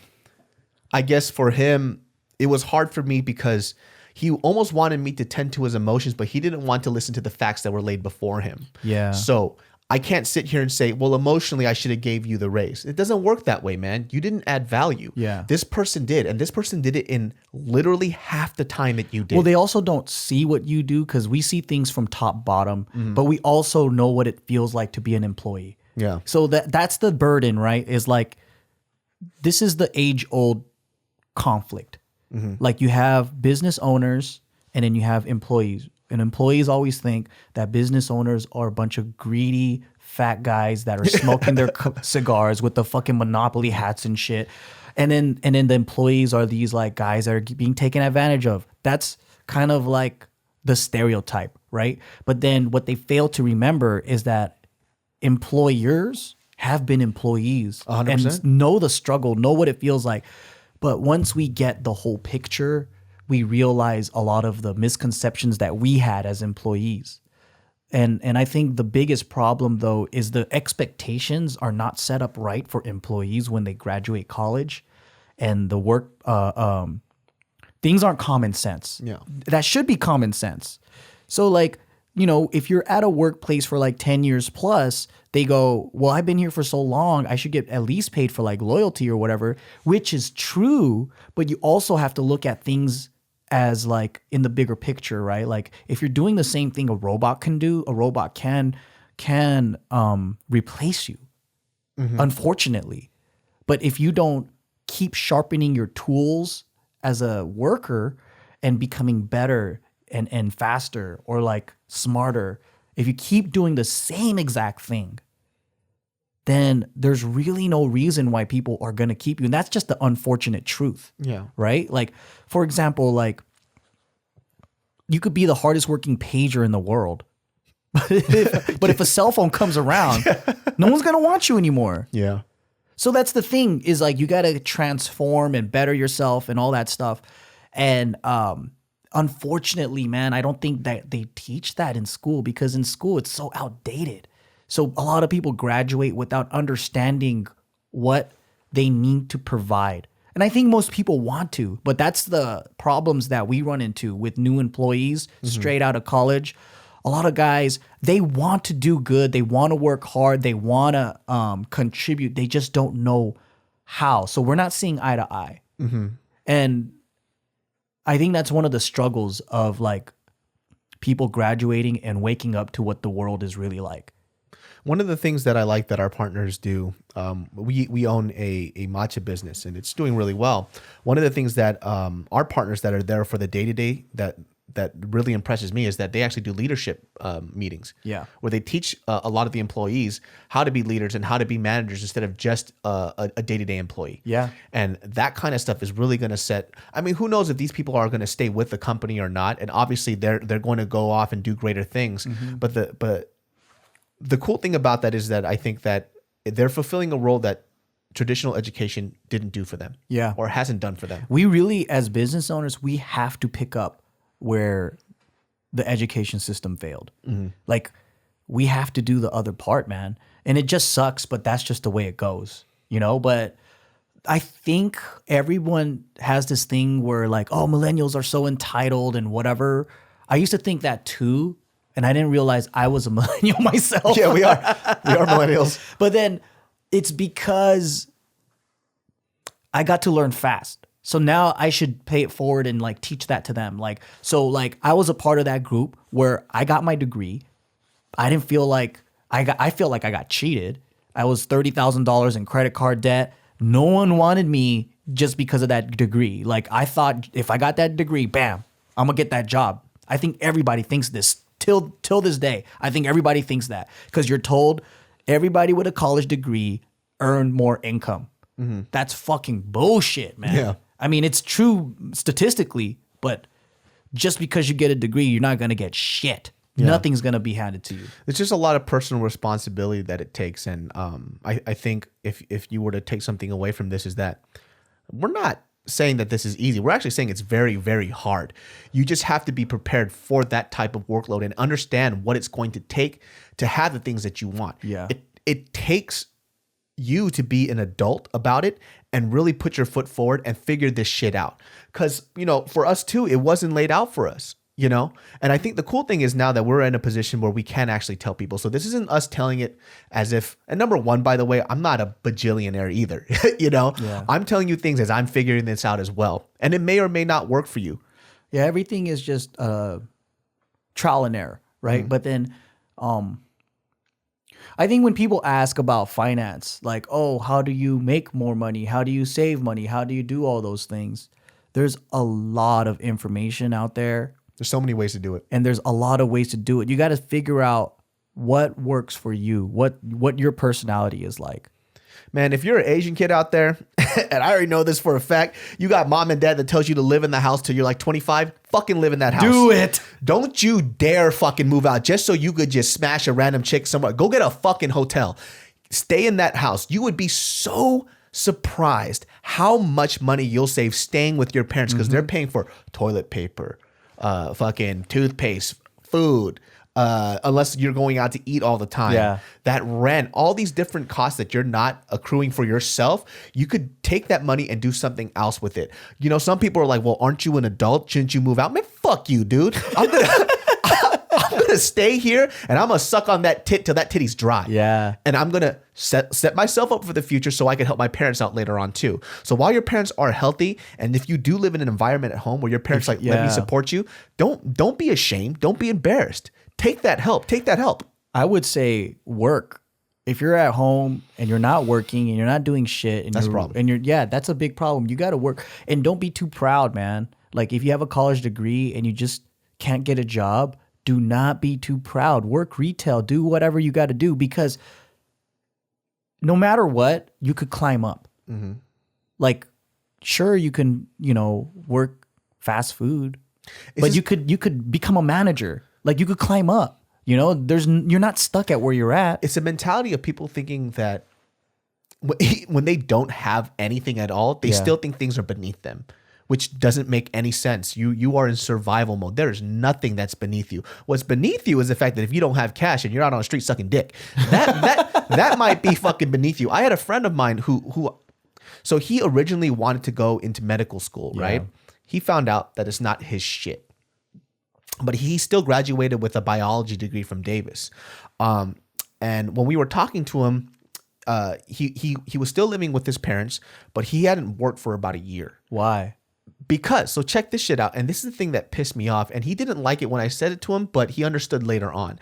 I guess for him, it was hard for me because he almost wanted me to tend to his emotions, but he didn't want to listen to the facts that were laid before him. Yeah. So I can't sit here and say, well, emotionally, I should have gave you the raise. It doesn't work that way, man. You didn't add value. Yeah. This person did. And this person did it in literally half the time that you did. Well, they also don't see what you do because we see things from top bottom, but we also know what it feels like to be an employee. Yeah. So that's the burden, right? Is like, this is the age-old conflict. Mm-hmm. Like you have business owners and then you have employees. And employees always think that business owners are a bunch of greedy fat guys that are smoking their cigars with the fucking Monopoly hats and shit. And then the employees are these like guys that are being taken advantage of. That's kind of like the stereotype, right? But then what they fail to remember is that employers have been employees 100%. And know the struggle, know what it feels like. But once we get the whole picture, we realize a lot of the misconceptions that we had as employees. And I think the biggest problem, though, is the expectations are not set up right for employees when they graduate college. And the work, things aren't common sense. Yeah. That should be common sense. So, like, if you're at a workplace for like 10 years plus, they go, well, I've been here for so long, I should get at least paid for like loyalty or whatever, which is true. But you also have to look at things as like in the bigger picture, right? Like if you're doing the same thing a robot can do, a robot can replace you, unfortunately. But if you don't keep sharpening your tools as a worker and becoming better and faster or like smarter, if you keep doing the same exact thing, then there's really no reason why people are going to keep you. And that's just the unfortunate truth. Yeah. Right? Like, for example, like you could be the hardest working pager in the world. But if a cell phone comes around, no one's going to want you anymore. Yeah. So that's the thing is like you got to transform and better yourself and all that stuff. And unfortunately, man, I don't think that they teach that in school because in school it's so outdated. So a lot of people graduate without understanding what they need to provide. And I think most people want to, but that's the problems that we run into with new employees straight out of college. A lot of guys, they want to do good. They want to work hard. They want to contribute. They just don't know how. So we're not seeing eye to eye. Mm-hmm. And I think that's one of the struggles of like people graduating and waking up to what the world is really like. One of the things that I like that our partners do, we own a matcha business and it's doing really well. One of the things that our partners that are there for the day-to-day that really impresses me is that they actually do leadership meetings. Yeah. Where they teach a lot of the employees how to be leaders and how to be managers instead of just a day-to-day employee. Yeah. And that kind of stuff is really going to set, I mean, who knows if these people are going to stay with the company or not. And obviously they're going to go off and do greater things. Mm-hmm. But the cool thing about that is that I think that they're fulfilling a role that traditional education didn't do for them. Yeah. Or hasn't done for them. We really, as business owners, we have to pick up where the education system failed. Like, we have to do the other part, man. And it just sucks, but that's just the way it goes, you know? But I think everyone has this thing where like, oh, millennials are so entitled and whatever. I used to think that too. And I didn't realize I was a millennial myself. Yeah, we are. We are millennials. But then it's because I got to learn fast. So now I should pay it forward and like teach that to them. Like, so like I was a part of that group where I got my degree. I didn't feel like I feel like I got cheated. I was $30,000 in credit card debt. No one wanted me just because of that degree. Like, I thought if I got that degree, bam, I'm gonna get that job. I think everybody thinks this till this day. I think everybody thinks that because you're told everybody with a college degree earn more income. That's fucking bullshit, man. Yeah. I mean, it's true statistically, but just because you get a degree, you're not gonna get shit. Nothing's gonna be handed to you. It's just a lot of personal responsibility that it takes, and I think if you were to take something away from this, is that we're not saying that this is easy. We're actually saying it's very, very hard. You just have to be prepared for that type of workload and understand what it's going to take to have the things that you want. Yeah. It takes you to be an adult about it and really put your foot forward and figure this shit out. Because, you know, for us too, it wasn't laid out for us. You know, and I think the cool thing is now that we're in a position where we can actually tell people. So this isn't us telling it as if, and number one, by the way, I'm not a bajillionaire either. You know, I'm telling you things as I'm figuring this out as well. And it may or may not work for you. Yeah, everything is just trial and error, right? But then I think when people ask about finance, like, oh, how do you make more money? How do you save money? How do you do all those things? There's a lot of information out there. There's so many ways to do it. And there's a lot of ways to do it. You got to figure out what works for you, what your personality is like. Man, if you're an Asian kid out there, and I already know this for a fact, you got mom and dad that tells you to live in the house till you're like 25, fucking live in that house. Do it. Don't you dare fucking move out just so you could just smash a random chick somewhere. Go get a fucking hotel. Stay in that house. You would be so surprised how much money you'll save staying with your parents because they're paying for toilet paper, fucking toothpaste, food, unless you're going out to eat all the time. Yeah. That rent, all these different costs that you're not accruing for yourself, you could take that money and do something else with it. You know, some people are like, well, aren't you an adult? Shouldn't you move out? Man, fuck you, dude. I'm gonna stay here and I'm gonna suck on that tit till that titty's dry. Yeah. And I'm gonna set myself up for the future so I can help my parents out later on too. So while your parents are healthy, and if you do live in an environment at home where your parents let me support you, don't be ashamed. Don't be embarrassed. Take that help. Take that help. I would say work. If you're at home and you're not working and you're not doing shit, and that's a problem. And that's a big problem. You got to work, and don't be too proud, man. Like, if you have a college degree and you just can't get a job, do not be too proud. Work retail. Do whatever you got to do, because no matter what, you could climb up. Like, sure, you can, work fast food, but you could become a manager. Like, you could climb up. You're not stuck at where you're at. It's a mentality of people thinking that when they don't have anything at all, they still think things are beneath them, which doesn't make any sense. You are in survival mode. There's nothing that's beneath you. What's beneath you is the fact that if you don't have cash and you're out on the street sucking dick, that might be fucking beneath you. I had a friend of mine so he originally wanted to go into medical school, right? He found out that it's not his shit. But he still graduated with a biology degree from Davis. And when we were talking to him, he was still living with his parents, but he hadn't worked for about a year. Why? Because, so check this shit out. And this is the thing that pissed me off. And he didn't like it when I said it to him, but he understood later on.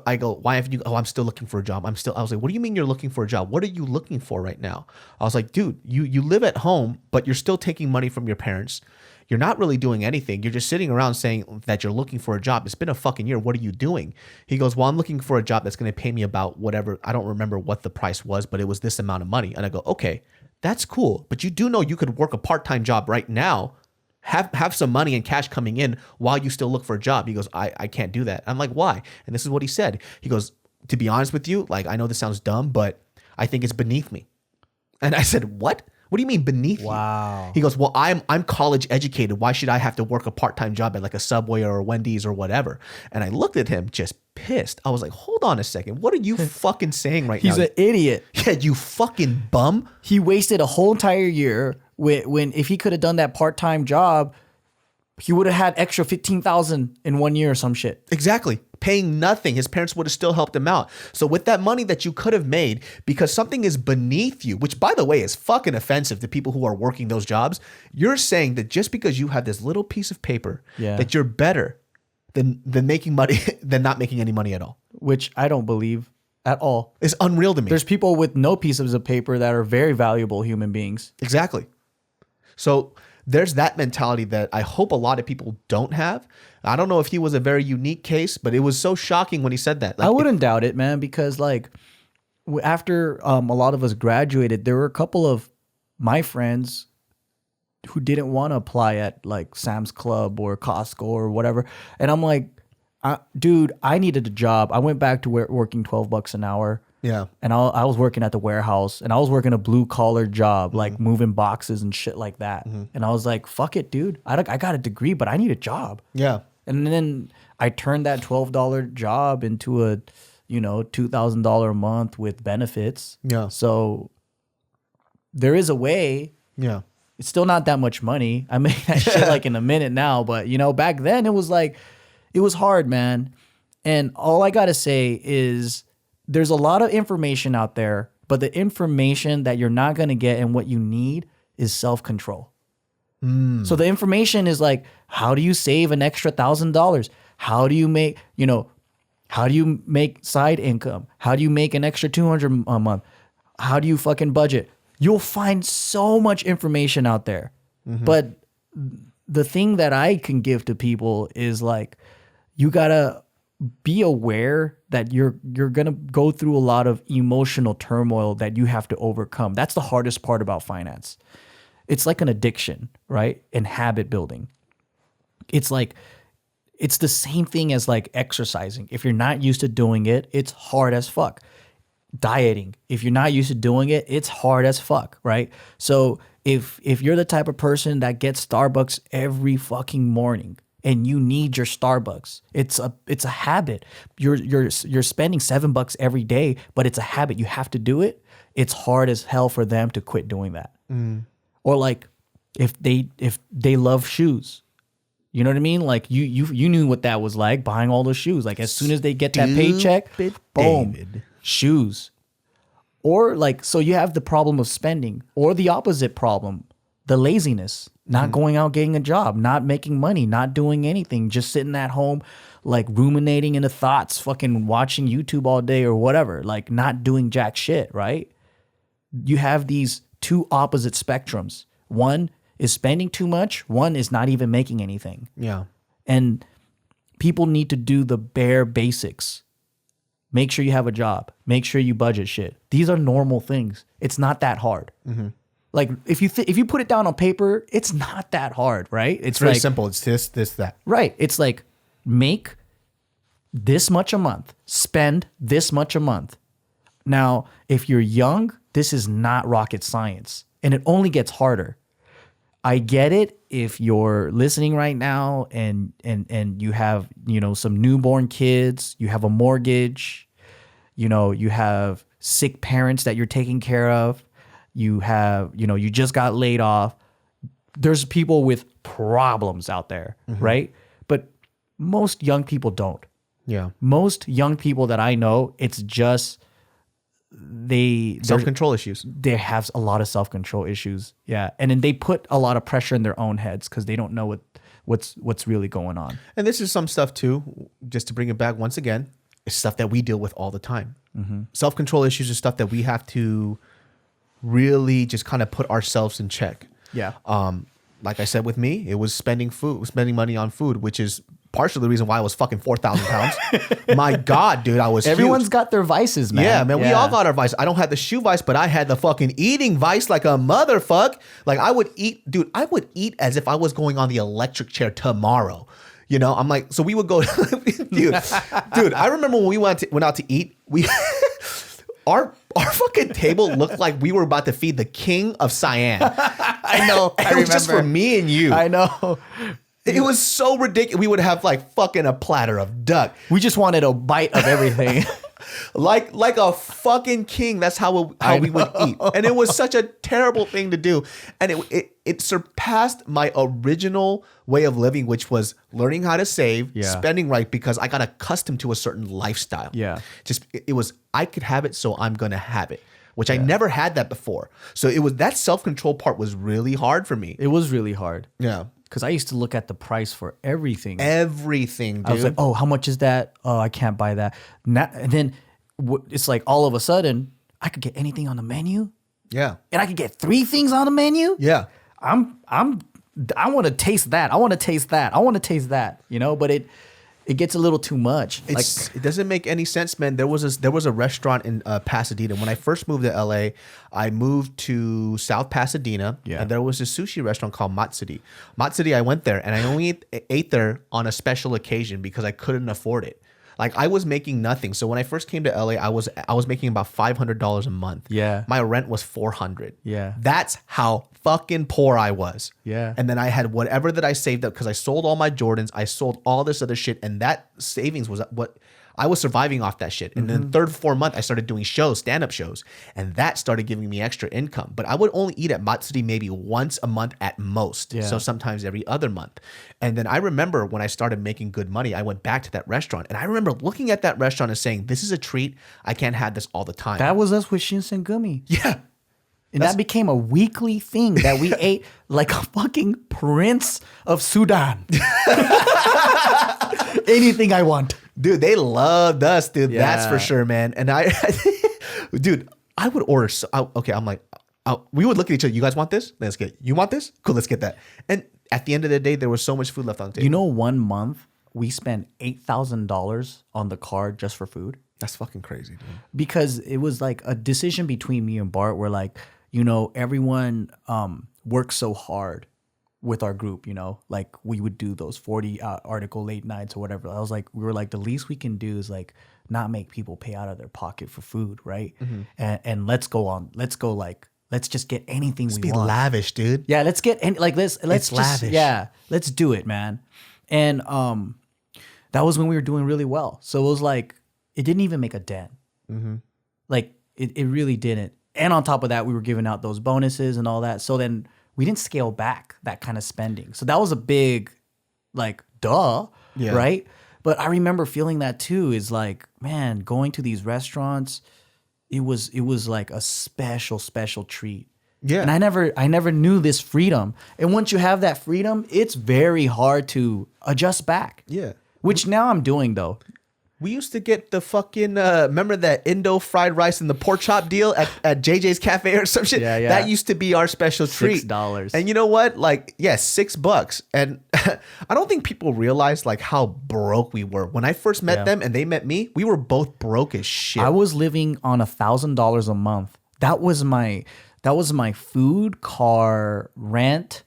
I go, why haven't you? Oh, I'm still looking for a job. I was like, what do you mean you're looking for a job? What are you looking for right now? I was like, dude, you live at home, but you're still taking money from your parents. You're not really doing anything. You're just sitting around saying that you're looking for a job. It's been a fucking year. What are you doing? He goes, well, I'm looking for a job that's going to pay me about whatever. I don't remember what the price was, but it was this amount of money. And I go, okay, that's cool. But you do know you could work a part-time job right now, have some money and cash coming in while you still look for a job. He goes, I can't do that. I'm like, why? And this is what he said. He goes, to be honest with you, like, I know this sounds dumb, but I think it's beneath me. And I said, what? What do you mean beneath Wow. you? He goes, well, I'm college educated. Why should I have to work a part-time job at like a Subway or a Wendy's or whatever? And I looked at him just pissed. I was like, hold on a second. What are you fucking saying right now? He's an idiot. Yeah, you fucking bum. He wasted a whole entire year when if he could have done that part-time job, he would have had extra 15,000 in 1 year or some shit. Exactly. Paying nothing. His parents would have still helped him out. So with that money that you could have made, because something is beneath you, which by the way is fucking offensive to people who are working those jobs, you're saying that just because you have this little piece of paper, that you're better than making money, than not making any money at all. Which I don't believe at all. It's unreal to me. There's people with no pieces of paper that are very valuable human beings. Exactly. So there's that mentality that I hope a lot of people don't have. I don't know if he was a very unique case, but it was so shocking when he said that. Like, I wouldn't doubt it, man, because like after a lot of us graduated, there were a couple of my friends who didn't want to apply at like Sam's Club or Costco or whatever. And I'm like, dude, I needed a job. I went back to working $12 an hour. Yeah. And I was working at the warehouse and I was working a blue collar job, like moving boxes and shit like that. And I was like, fuck it, dude. I got a degree, but I need a job. Yeah. And then I turned that $12 job into a, $2,000 a month with benefits. Yeah. So there is a way. Yeah. It's still not that much money. I make that shit like in a minute now, but back then it was like, it was hard, man. And all I got to say is there's a lot of information out there, but the information that you're not going to get and what you need is self-control. So the information is like, how do you save an extra $1,000? How do you make, how do you make side income? How do you make an extra $200 a month? How do you fucking budget? You'll find so much information out there. But the thing that I can give to people is like, you gotta be aware that you're gonna go through a lot of emotional turmoil that you have to overcome. That's the hardest part about finance. It's like an addiction, right? And habit building. It's like, it's the same thing as like exercising. If you're not used to doing it, it's hard as fuck. Dieting. If you're not used to doing it, it's hard as fuck, right? So if you're the type of person that gets Starbucks every fucking morning and you need your Starbucks, it's a habit. You're spending $7 every day, but it's a habit. You have to do it. It's hard as hell for them to quit doing that. Or like if they love shoes. You know what I mean? Like you knew what that was like, buying all those shoes. Like as soon as they get that paycheck, boom, shoes. Or like, so you have the problem of spending, or the opposite problem, the laziness, not going out getting a job, not making money, not doing anything, just sitting at home, like ruminating into thoughts, fucking watching YouTube all day or whatever, like not doing jack shit, right? You have these two opposite spectrums. One is spending too much. One is not even making anything. Yeah. And people need to do the bare basics. Make sure you have a job. Make sure you budget shit. These are normal things. It's not that hard. Like if you put it down on paper, it's not that hard, right? It's very simple. It's this, that. Right. It's like make this much a month, spend this much a month. Now, if you're young, this is not rocket science, and it only gets harder. I get it if you're listening right now and you have, some newborn kids, you have a mortgage, you have sick parents that you're taking care of, you have, you just got laid off. There's people with problems out there, right? But most young people don't. Yeah. Most young people that I know, it's just self-control issues. They have a lot of self-control issues. Yeah. And then they put a lot of pressure in their own heads because they don't know what's really going on. And this is some stuff too, just to bring it back once again, it's stuff that we deal with all the time. Self-control issues is stuff that we have to really just kind of put ourselves in check. Yeah. Like I said, with me, it was spending money on food, which is partially the reason why I was fucking 4,000 pounds. My God, dude, I was Everyone's huge. got their vices, man. Yeah, man, we all got our vice. I don't have the shoe vice, but I had the fucking eating vice like a motherfuck. Like I would eat as if I was going on the electric chair tomorrow. I'm like, so we would go, dude, I remember when we went out to eat, our Our fucking table looked like we were about to feed the king of Siam. I know. It was just for me and you. I know. It was so ridiculous. We would have like fucking a platter of duck. We just wanted a bite of everything. like a fucking king. That's how we would eat. And it was such a terrible thing to do. And it surpassed my original way of living, which was learning how to save, spending right, because I got accustomed to a certain lifestyle. Yeah. It was, I could have it, so I'm going to have it, which I never had that before. So it was, that self-control part was really hard for me. It was really hard. Yeah. Because I used to look at the price for everything. Everything, dude. I was like, oh, how much is that? Oh, I can't buy that. And then it's like all of a sudden, I could get anything on the menu. Yeah. And I could get 3 things on the menu. Yeah. I want to taste that. I want to taste that. I want to taste that. You know, but it gets a little too much. It doesn't make any sense, man. There was a restaurant in Pasadena. When I first moved to LA, I moved to South Pasadena, and there was a sushi restaurant called Matsuri. Matsuri, I went there, and I only ate there on a special occasion because I couldn't afford it. Like, I was making nothing. So when I first came to LA, I was making about $500 a month. Yeah. My rent was $400. Yeah. That's how fucking poor I was. Yeah. And then I had whatever that I saved up because I sold all my Jordans. I sold all this other shit. And that savings was what I was surviving off that shit. And then third, fourth month, I started doing shows, stand-up shows. And that started giving me extra income. But I would only eat at Matsuri maybe once a month at most. Yeah. So sometimes every other month. And then I remember when I started making good money, I went back to that restaurant. And I remember looking at that restaurant and saying, this is a treat. I can't have this all the time. That was us with Shinsengumi. Yeah. And that became a weekly thing that we ate like a fucking prince of Sudan. Anything I want. Dude, they loved us, dude. Yeah. That's for sure, man. And dude, I would order. Okay, I'm like, we would look at each other. You guys want this? Let's get it. You want this? Cool, let's get that. And at the end of the day, there was so much food left on the table. You know, 1 month we spent $8,000 on the card just for food. That's fucking crazy, dude. Because it was like a decision between me and Bart where, like, you know, everyone works so hard with our group, you know, like we would do those 40 article late nights or whatever. I was like, we were like, the least we can do is like not make people pay out of their pocket for food, right? And let's just get anything we want. Be lavish, dude. Yeah, let's get let's just lavish. Yeah, let's do it, man. And that was when we were doing really well. So it was like it didn't even make a dent. Like it really didn't. And on top of that, we were giving out those bonuses and all that. So then we didn't scale back that kind of spending. So that was a big, like, right? But I remember feeling that too. Is like, man, going to these restaurants, it was like a special treat. Yeah. And I never knew this freedom. And once you have that freedom, it's very hard to adjust back. Yeah. Which now I'm doing though. We used to get the fucking, remember that Indo fried rice and the pork chop deal at JJ's Cafe or some shit? Yeah. That used to be our special treat. $6. And you know what? Like, $6. And I don't think people realize like how broke we were. When I first met them and they met me, we were both broke as shit. I was living on $1,000 a month. That was my food, car, rent,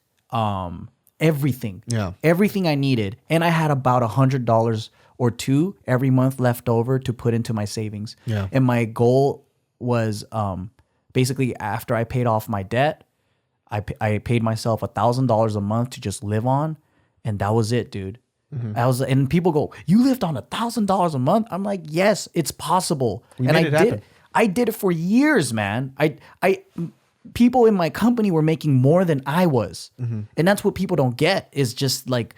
everything. Yeah. Everything I needed. And I had about $100 or $2 every month left over to put into my savings. Yeah. And my goal was basically after I paid off my debt, I paid myself $1,000 a month to just live on. And that was it, dude. And people go, you lived on $1,000 a month? I'm like, yes, it's possible. And I did. I did it for years, man. People in my company were making more than I was. And that's what people don't get is just like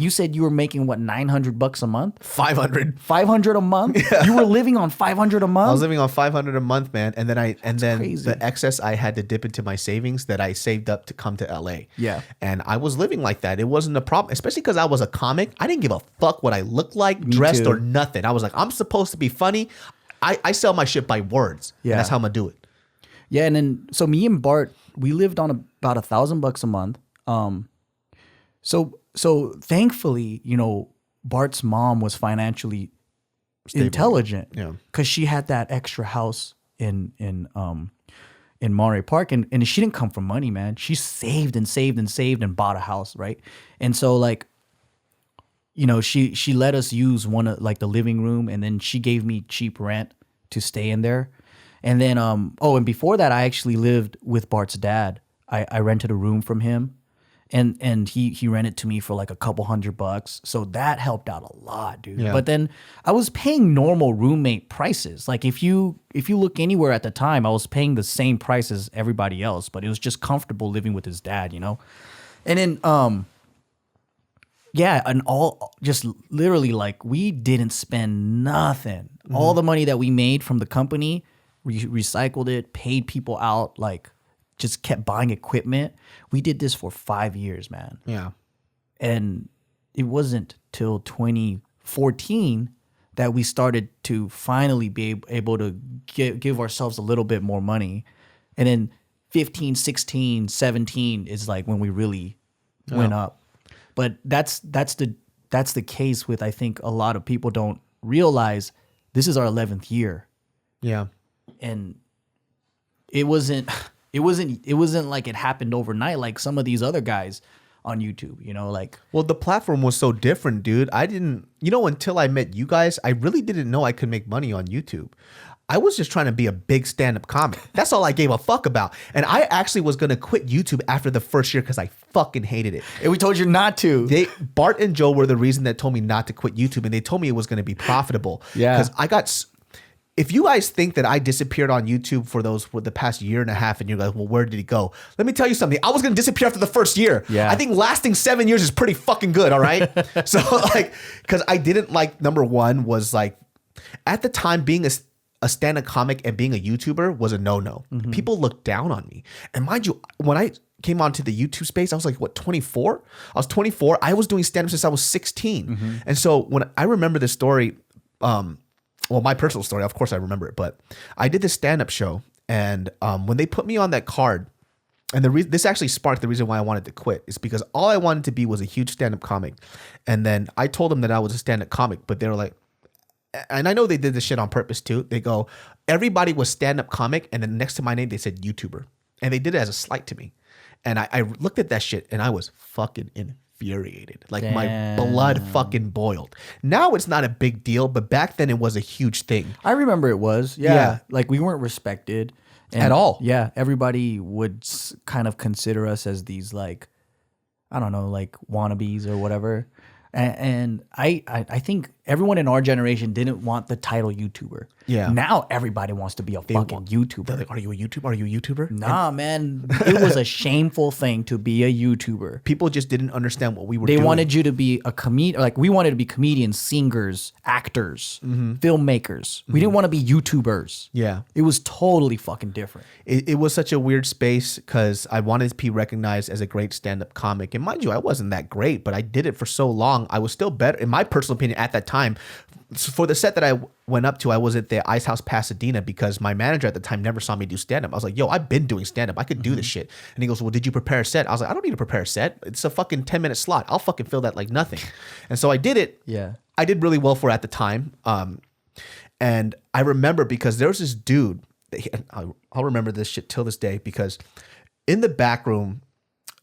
you said you were making what, $900 a month? 500. 500 a month? Yeah. You were living on 500 a month? I was living on 500 a month, man. And then crazy. The excess I had to dip into my savings that I saved up to come to LA. Yeah. And I was living like that. It wasn't a problem, especially because I was a comic. I didn't give a fuck what I looked like, dressed too. or nothing. I was like, I'm supposed to be funny. I sell my shit by words. Yeah. And that's how I'm gonna do it. Yeah, and then so me and Bart, we lived on about $1,000 a month. So thankfully, you know, Bart's mom was financially intelligent. Yeah. Because she had that extra house in Monterey Park, and she didn't come from money, man. She saved and bought a house, right? And so like, you know, she let us use one of like the living room, and then she gave me cheap rent to stay in there. And then and before that, I actually lived with Bart's dad. I rented a room from him, and he rented to me for like a couple $100. So that helped out a lot, dude. Yeah. But then I was paying normal roommate prices. Like if you look anywhere at the time, I was paying the same price as everybody else, but it was just comfortable living with his dad, you know? And then yeah, and all just literally like we didn't spend nothing. All the money that we made from the company, we recycled it, paid people out, like just kept buying equipment. We did this for 5 years, man. Yeah. And it wasn't till 2014 that we started to finally be able to give ourselves a little bit more money. And then 15, 16, 17 is like when we really went up. But that's the case with, I think a lot of people don't realize this is our 11th year. Yeah. And it wasn't like it happened overnight like some of these other guys on YouTube, you know, like. Well, the platform was so different, dude. I didn't, until I met you guys, I really didn't know I could make money on YouTube. I was just trying to be a big stand-up comic. That's all I gave a fuck about. And I actually was going to quit YouTube after the first year because I fucking hated it. And we told you not to. Bart and Joe were the reason that told me not to quit YouTube, and they told me it was going to be profitable. Yeah. Because if you guys think that I disappeared on YouTube for the past year and a half, and you're like, well, where did he go? Let me tell you something. I was going to disappear after the first year. Yeah. I think lasting 7 years is pretty fucking good, all right? So, like, because I didn't like, number one was like, at the time, being a stand-up comic and being a YouTuber was a no-no. People looked down on me. And mind you, when I came onto the YouTube space, I was like, what, 24? I was 24. I was doing stand-up since I was 16. And so when I remember this story, well, my personal story, of course I remember it, but I did this stand-up show, and when they put me on that card, and this actually sparked the reason why I wanted to quit, is because all I wanted to be was a huge stand-up comic. And then I told them that I was a stand-up comic, but they were like, and I know they did this shit on purpose too. They go, everybody was stand-up comic, and then next to my name they said YouTuber, and they did it as a slight to me. And I looked at that shit, and I was fucking infuriated. Like, my blood fucking boiled. Now it's not a big deal, but back then it was a huge thing. I remember it was. Yeah. Like we weren't respected at all. Yeah. Everybody would kind of consider us as these, like, I don't know, like wannabes or whatever. And I think everyone in our generation didn't want the title YouTuber. Yeah. Now everybody wants to be a fucking YouTuber. They're like, are you a YouTuber? Are you a YouTuber? Nah, man. It was a shameful thing to be a YouTuber. People just didn't understand what we were doing. They wanted you to be a comedian. Like, we wanted to be comedians, singers, actors, filmmakers. We didn't want to be YouTubers. Yeah. It was totally fucking different. It was such a weird space because I wanted to be recognized as a great stand-up comic. And mind you, I wasn't that great, but I did it for so long. I was still better, in my personal opinion, at that time. For the set that I went up to, I was at the Ice House Pasadena because my manager at the time never saw me do stand-up. I was like, yo, I've been doing stand-up. I could do this shit. And he goes, well, did you prepare a set? I was like, I don't need to prepare a set. It's a fucking 10-minute slot. I'll fucking fill that like nothing. And so I did it. Yeah. I did really well for it at the time. And I remember because there was this dude, I'll remember this shit till this day, because in the back room,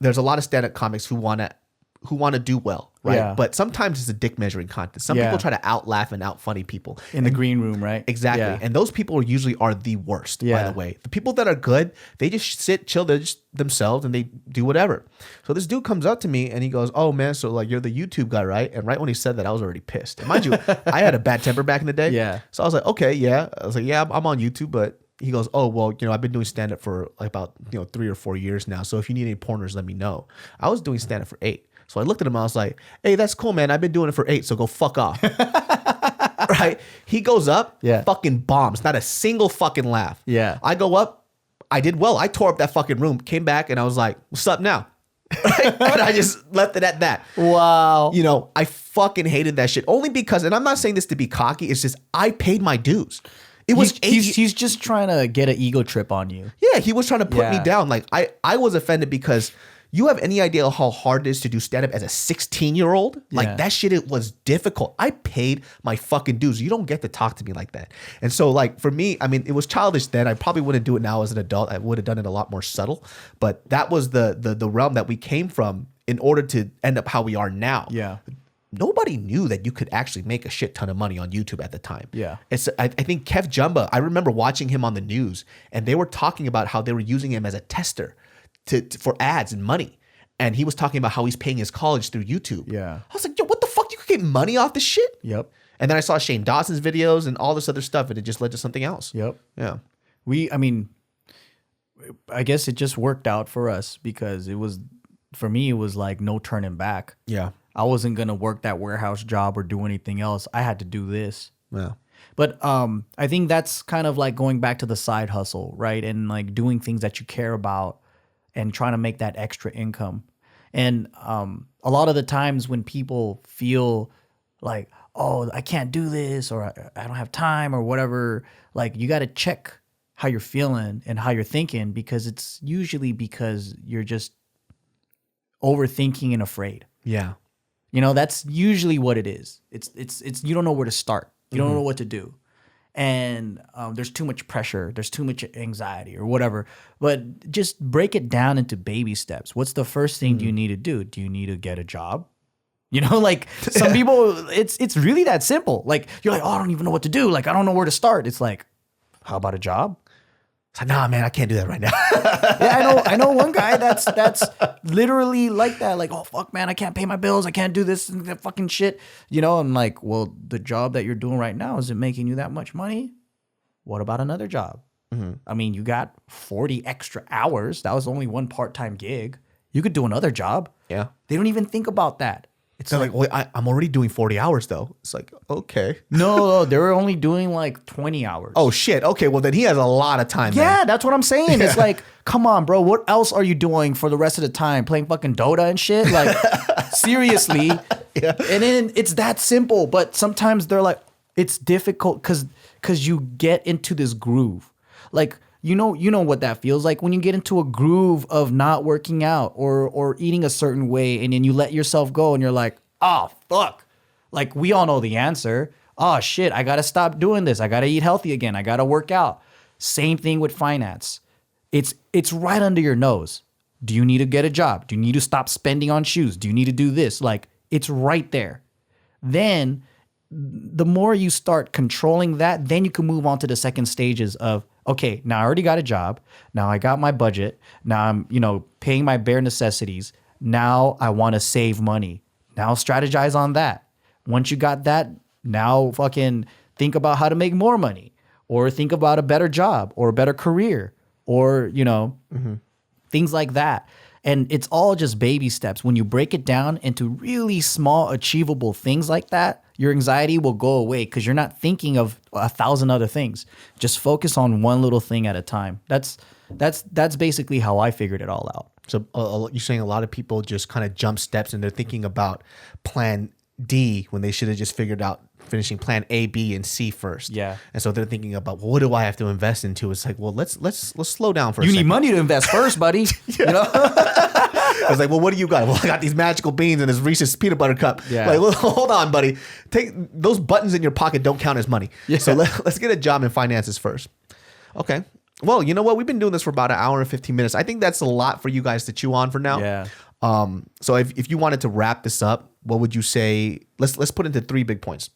there's a lot of stand-up comics who want to do well, right? Yeah. But sometimes it's a dick measuring contest. Some people try to out laugh and out funny people In the green room, right? Exactly. Yeah. And those people usually are the worst, by Yeah. the way. The people that are good, they just sit, chill, they're just themselves, and they do whatever. So this dude comes up to me and he goes, oh man, so like you're the YouTube guy, right? And right when he said that, I was already pissed. And mind you, I had a bad temper back in the day. Yeah. So I was like, okay, yeah. I was like, yeah, I'm on YouTube, but he goes, oh, well, I've been doing stand-up for like about, 3 or 4 years now. So if you need any pointers, let me know. I was doing stand-up for 8. So I looked at him, I was like, hey, that's cool, man. I've been doing it for 8, so go fuck off. Right? He goes up, fucking bombs. Not a single fucking laugh. Yeah. I go up, I did well. I tore up that fucking room, came back, and I was like, what's up now? Right? And I just left it at that. Wow. I fucking hated that shit. Only because, and I'm not saying this to be cocky, it's just I paid my dues. It was he's just trying to get an ego trip on you. Yeah, he was trying to put me down. Like I was offended because you have any idea how hard it is to do stand-up as a 16-year-old? Like that shit, it was difficult. I paid my fucking dues. You don't get to talk to me like that. And so like for me, I mean, it was childish then. I probably wouldn't do it now as an adult. I would have done it a lot more subtle. But that was the realm that we came from in order to end up how we are now. Yeah. nobody knew that you could actually make a shit ton of money on YouTube at the time. Yeah. I think Kev Jumba, I remember watching him on the news, and they were talking about how they were using him as a tester for ads and money. And he was talking about how he's paying his college through YouTube. Yeah. I was like, yo, what the fuck? You could get money off this shit? Yep. And then I saw Shane Dawson's videos and all this other stuff, and it just led to something else. Yep. Yeah. I guess it just worked out for us because for me, it was like no turning back. Yeah. I wasn't going to work that warehouse job or do anything else. I had to do this. Yeah. But I think that's kind of like going back to the side hustle, right? And like doing things that you care about and trying to make that extra income. And a lot of the times when people feel like, oh, I can't do this or I don't have time or whatever, like you got to check how you're feeling and how you're thinking, because it's usually because you're just overthinking and afraid. Yeah. You know, that's usually what it is. It's you don't know where to start. You don't know what to do. And there's too much pressure. There's too much anxiety or whatever. But just break it down into baby steps. What's the first thing do you need to do? Do you need to get a job? You know, like some people, it's really that simple. Like you're like, oh, I don't even know what to do. Like, I don't know where to start. It's like, how about a job? It's like, nah, man, I can't do that right now. Yeah, I know one guy that's literally like that. Like, oh fuck, man, I can't pay my bills. I can't do this and that fucking shit. You know, I'm like, well, the job that you're doing right now, is it making you that much money? What about another job? I mean, you got 40 extra hours. That was only one part-time gig. You could do another job. Yeah. They don't even think about that. It's like, wait, I'm already doing 40 hours though. It's like, okay. No, they were only doing like 20 hours. Oh shit. Okay, well then he has a lot of time. Yeah, then. that's what I'm saying. It's like, come on, bro. What else are you doing for the rest of the time? Playing fucking Dota and shit? Like, seriously. Yeah. And then it's that simple. But sometimes they're like, it's difficult because you get into this groove. Like, you know what that feels like when you get into a groove of not working out or eating a certain way, and then you let yourself go and you're like, oh, fuck. Like, we all know the answer. Oh, shit, I got to stop doing this. I got to eat healthy again. I got to work out. Same thing with finance. It's right under your nose. Do you need to get a job? Do you need to stop spending on shoes? Do you need to do this? Like, it's right there. Then the more you start controlling that, then you can move on to the second stages of, okay, now I already got a job. Now I got my budget. Now I'm, paying my bare necessities. Now I want to save money. Now strategize on that. Once you got that, now fucking think about how to make more money, or think about a better job or a better career, or, things like that. And it's all just baby steps. When you break it down into really small, achievable things like that, your anxiety will go away because you're not thinking of 1,000 other things. Just focus on one little thing at a time. That's basically how I figured it all out. So you're saying a lot of people just kind of jump steps and they're thinking about plan D when they should have just figured out finishing plan A, B, and C first. Yeah. And so they're thinking about, well, what do I have to invest into? It's like, well, let's slow down for a You second. need money to invest first, buddy. You know? I was like, well, what do you got? Well, I got these magical beans and this Reese's peanut butter cup. Yeah. Like, well, hold on, buddy. Take those buttons in your pocket don't count as money. Yeah. So let's get a job in finances first. Okay. Well, you know what? We've been doing this for about an hour and 15 minutes. I think that's a lot for you guys to chew on for now. Yeah. So if you wanted to wrap this up, what would you say? Let's put into 3 big points.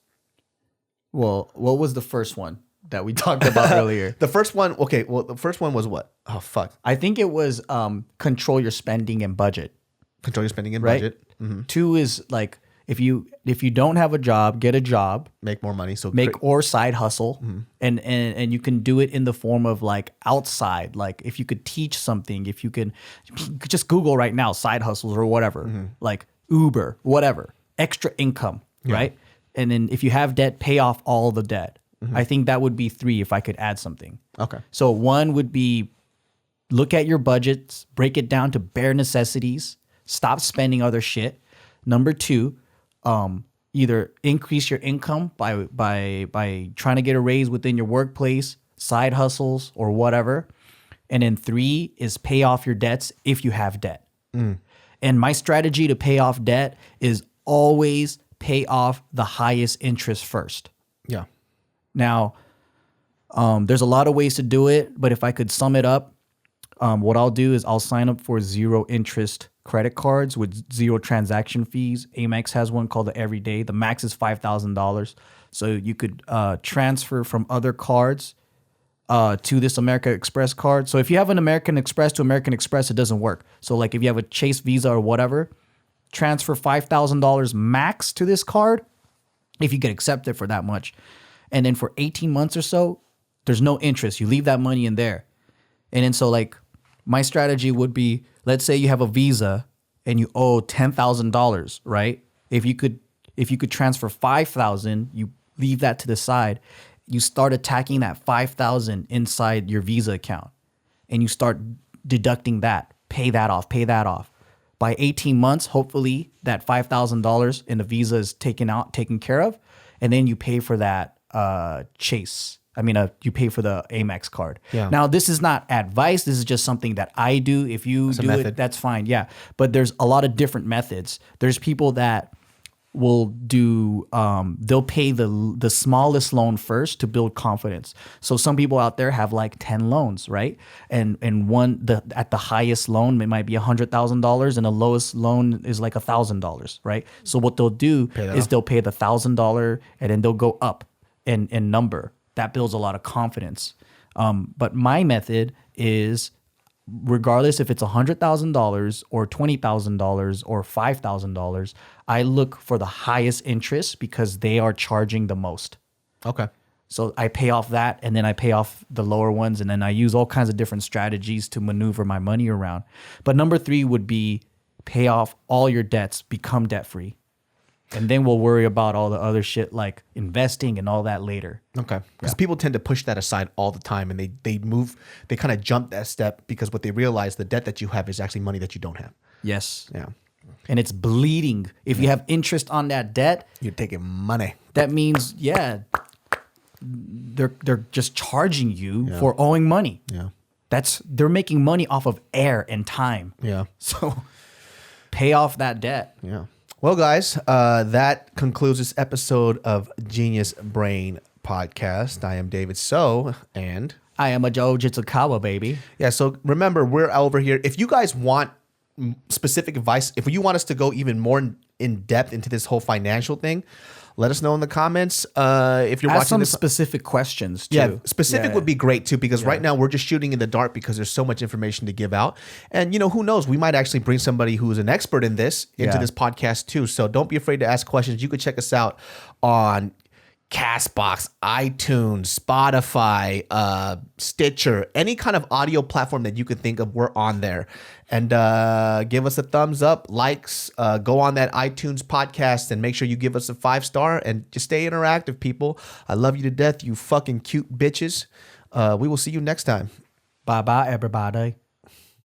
Well, what was the first one that we talked about earlier? The first one, okay. Well, the first one was what? Oh, fuck. I think it was control your spending and budget. Control your spending and Right? budget. Mm-hmm. 2 is like, if you don't have a job, get a job. Make more money. So Or side hustle. And you can do it in the form of like outside. Like if you could teach something, if you could just Google right now, side hustles or whatever, like Uber, whatever, extra income, right? And then if you have debt, pay off all the debt. I think that would be 3 if I could add something. Okay. So 1 would be look at your budgets, break it down to bare necessities, stop spending other shit. Number 2, either increase your income by trying to get a raise within your workplace, side hustles, or whatever. And then 3 is pay off your debts if you have debt. And my strategy to pay off debt is always pay off the highest interest first. Yeah. Now, there's a lot of ways to do it, but if I could sum it up, What I'll do is I'll sign up for zero interest credit cards with zero transaction fees. Amex has one called the Everyday. The max is $5,000. So you could transfer from other cards to this American Express card. So if you have an American Express to American Express, it doesn't work. So like if you have a Chase Visa or whatever, transfer $5,000 max to this card if you get accepted for that much. And then for 18 months or so, there's no interest. You leave that money in there. And then so like my strategy would be, let's say you have a Visa and you owe $10,000, right? If you could transfer 5,000, you leave that to the side. You start attacking that 5,000 inside your Visa account and you start deducting that, pay that off. By 18 months, hopefully that $5,000 in the Visa is taken care of. And then you pay for that you pay for the Amex card. Yeah. Now, this is not advice. This is just something that I do. If you do it, that's fine. Yeah. But there's a lot of different methods. There's people that will do, they'll pay the smallest loan first to build confidence. So some people out there have like 10 loans, right? And at the highest loan, it might be $100,000 and the lowest loan is like $1,000, right? So what they'll do is they'll pay the $1,000 and then they'll go up in number. That builds a lot of confidence. But my method is, regardless if it's $100,000 or $20,000 or $5,000, I look for the highest interest because they are charging the most. Okay. So I pay off that and then I pay off the lower ones and then I use all kinds of different strategies to maneuver my money around. But number 3 would be pay off all your debts, become debt free. And then we'll worry about all the other shit like investing and all that later. Okay. Because people tend to push that aside all the time and they kind of jump that step because what they realize, the debt that you have is actually money that you don't have. Yes. Yeah. And it's bleeding. If you have interest on that debt, you're taking money. That means, they're just charging you for owing money. Yeah. They're making money off of air and time. Yeah. So pay off that debt. Yeah. Well, guys, that concludes this episode of Genius Brain Podcast. I am David So, and I am a Joe Jitsukawa, baby. Yeah, so remember, we're over here. If you guys want specific advice, if you want us to go even more in depth into this whole financial thing, let us know in the comments. If you're watching some this, specific questions too. Yeah, specific would be great too, because right now we're just shooting in the dark because there's so much information to give out. And who knows, we might actually bring somebody who's an expert in this into this podcast too. So don't be afraid to ask questions. You could check us out on Castbox, iTunes, Spotify, Stitcher, any kind of audio platform that you could think of, we're on there. And give us a thumbs up, likes, go on that iTunes podcast and make sure you give us a 5-star and just stay interactive, people. I love you to death, you fucking cute bitches. We will see you next time. Bye-bye, everybody.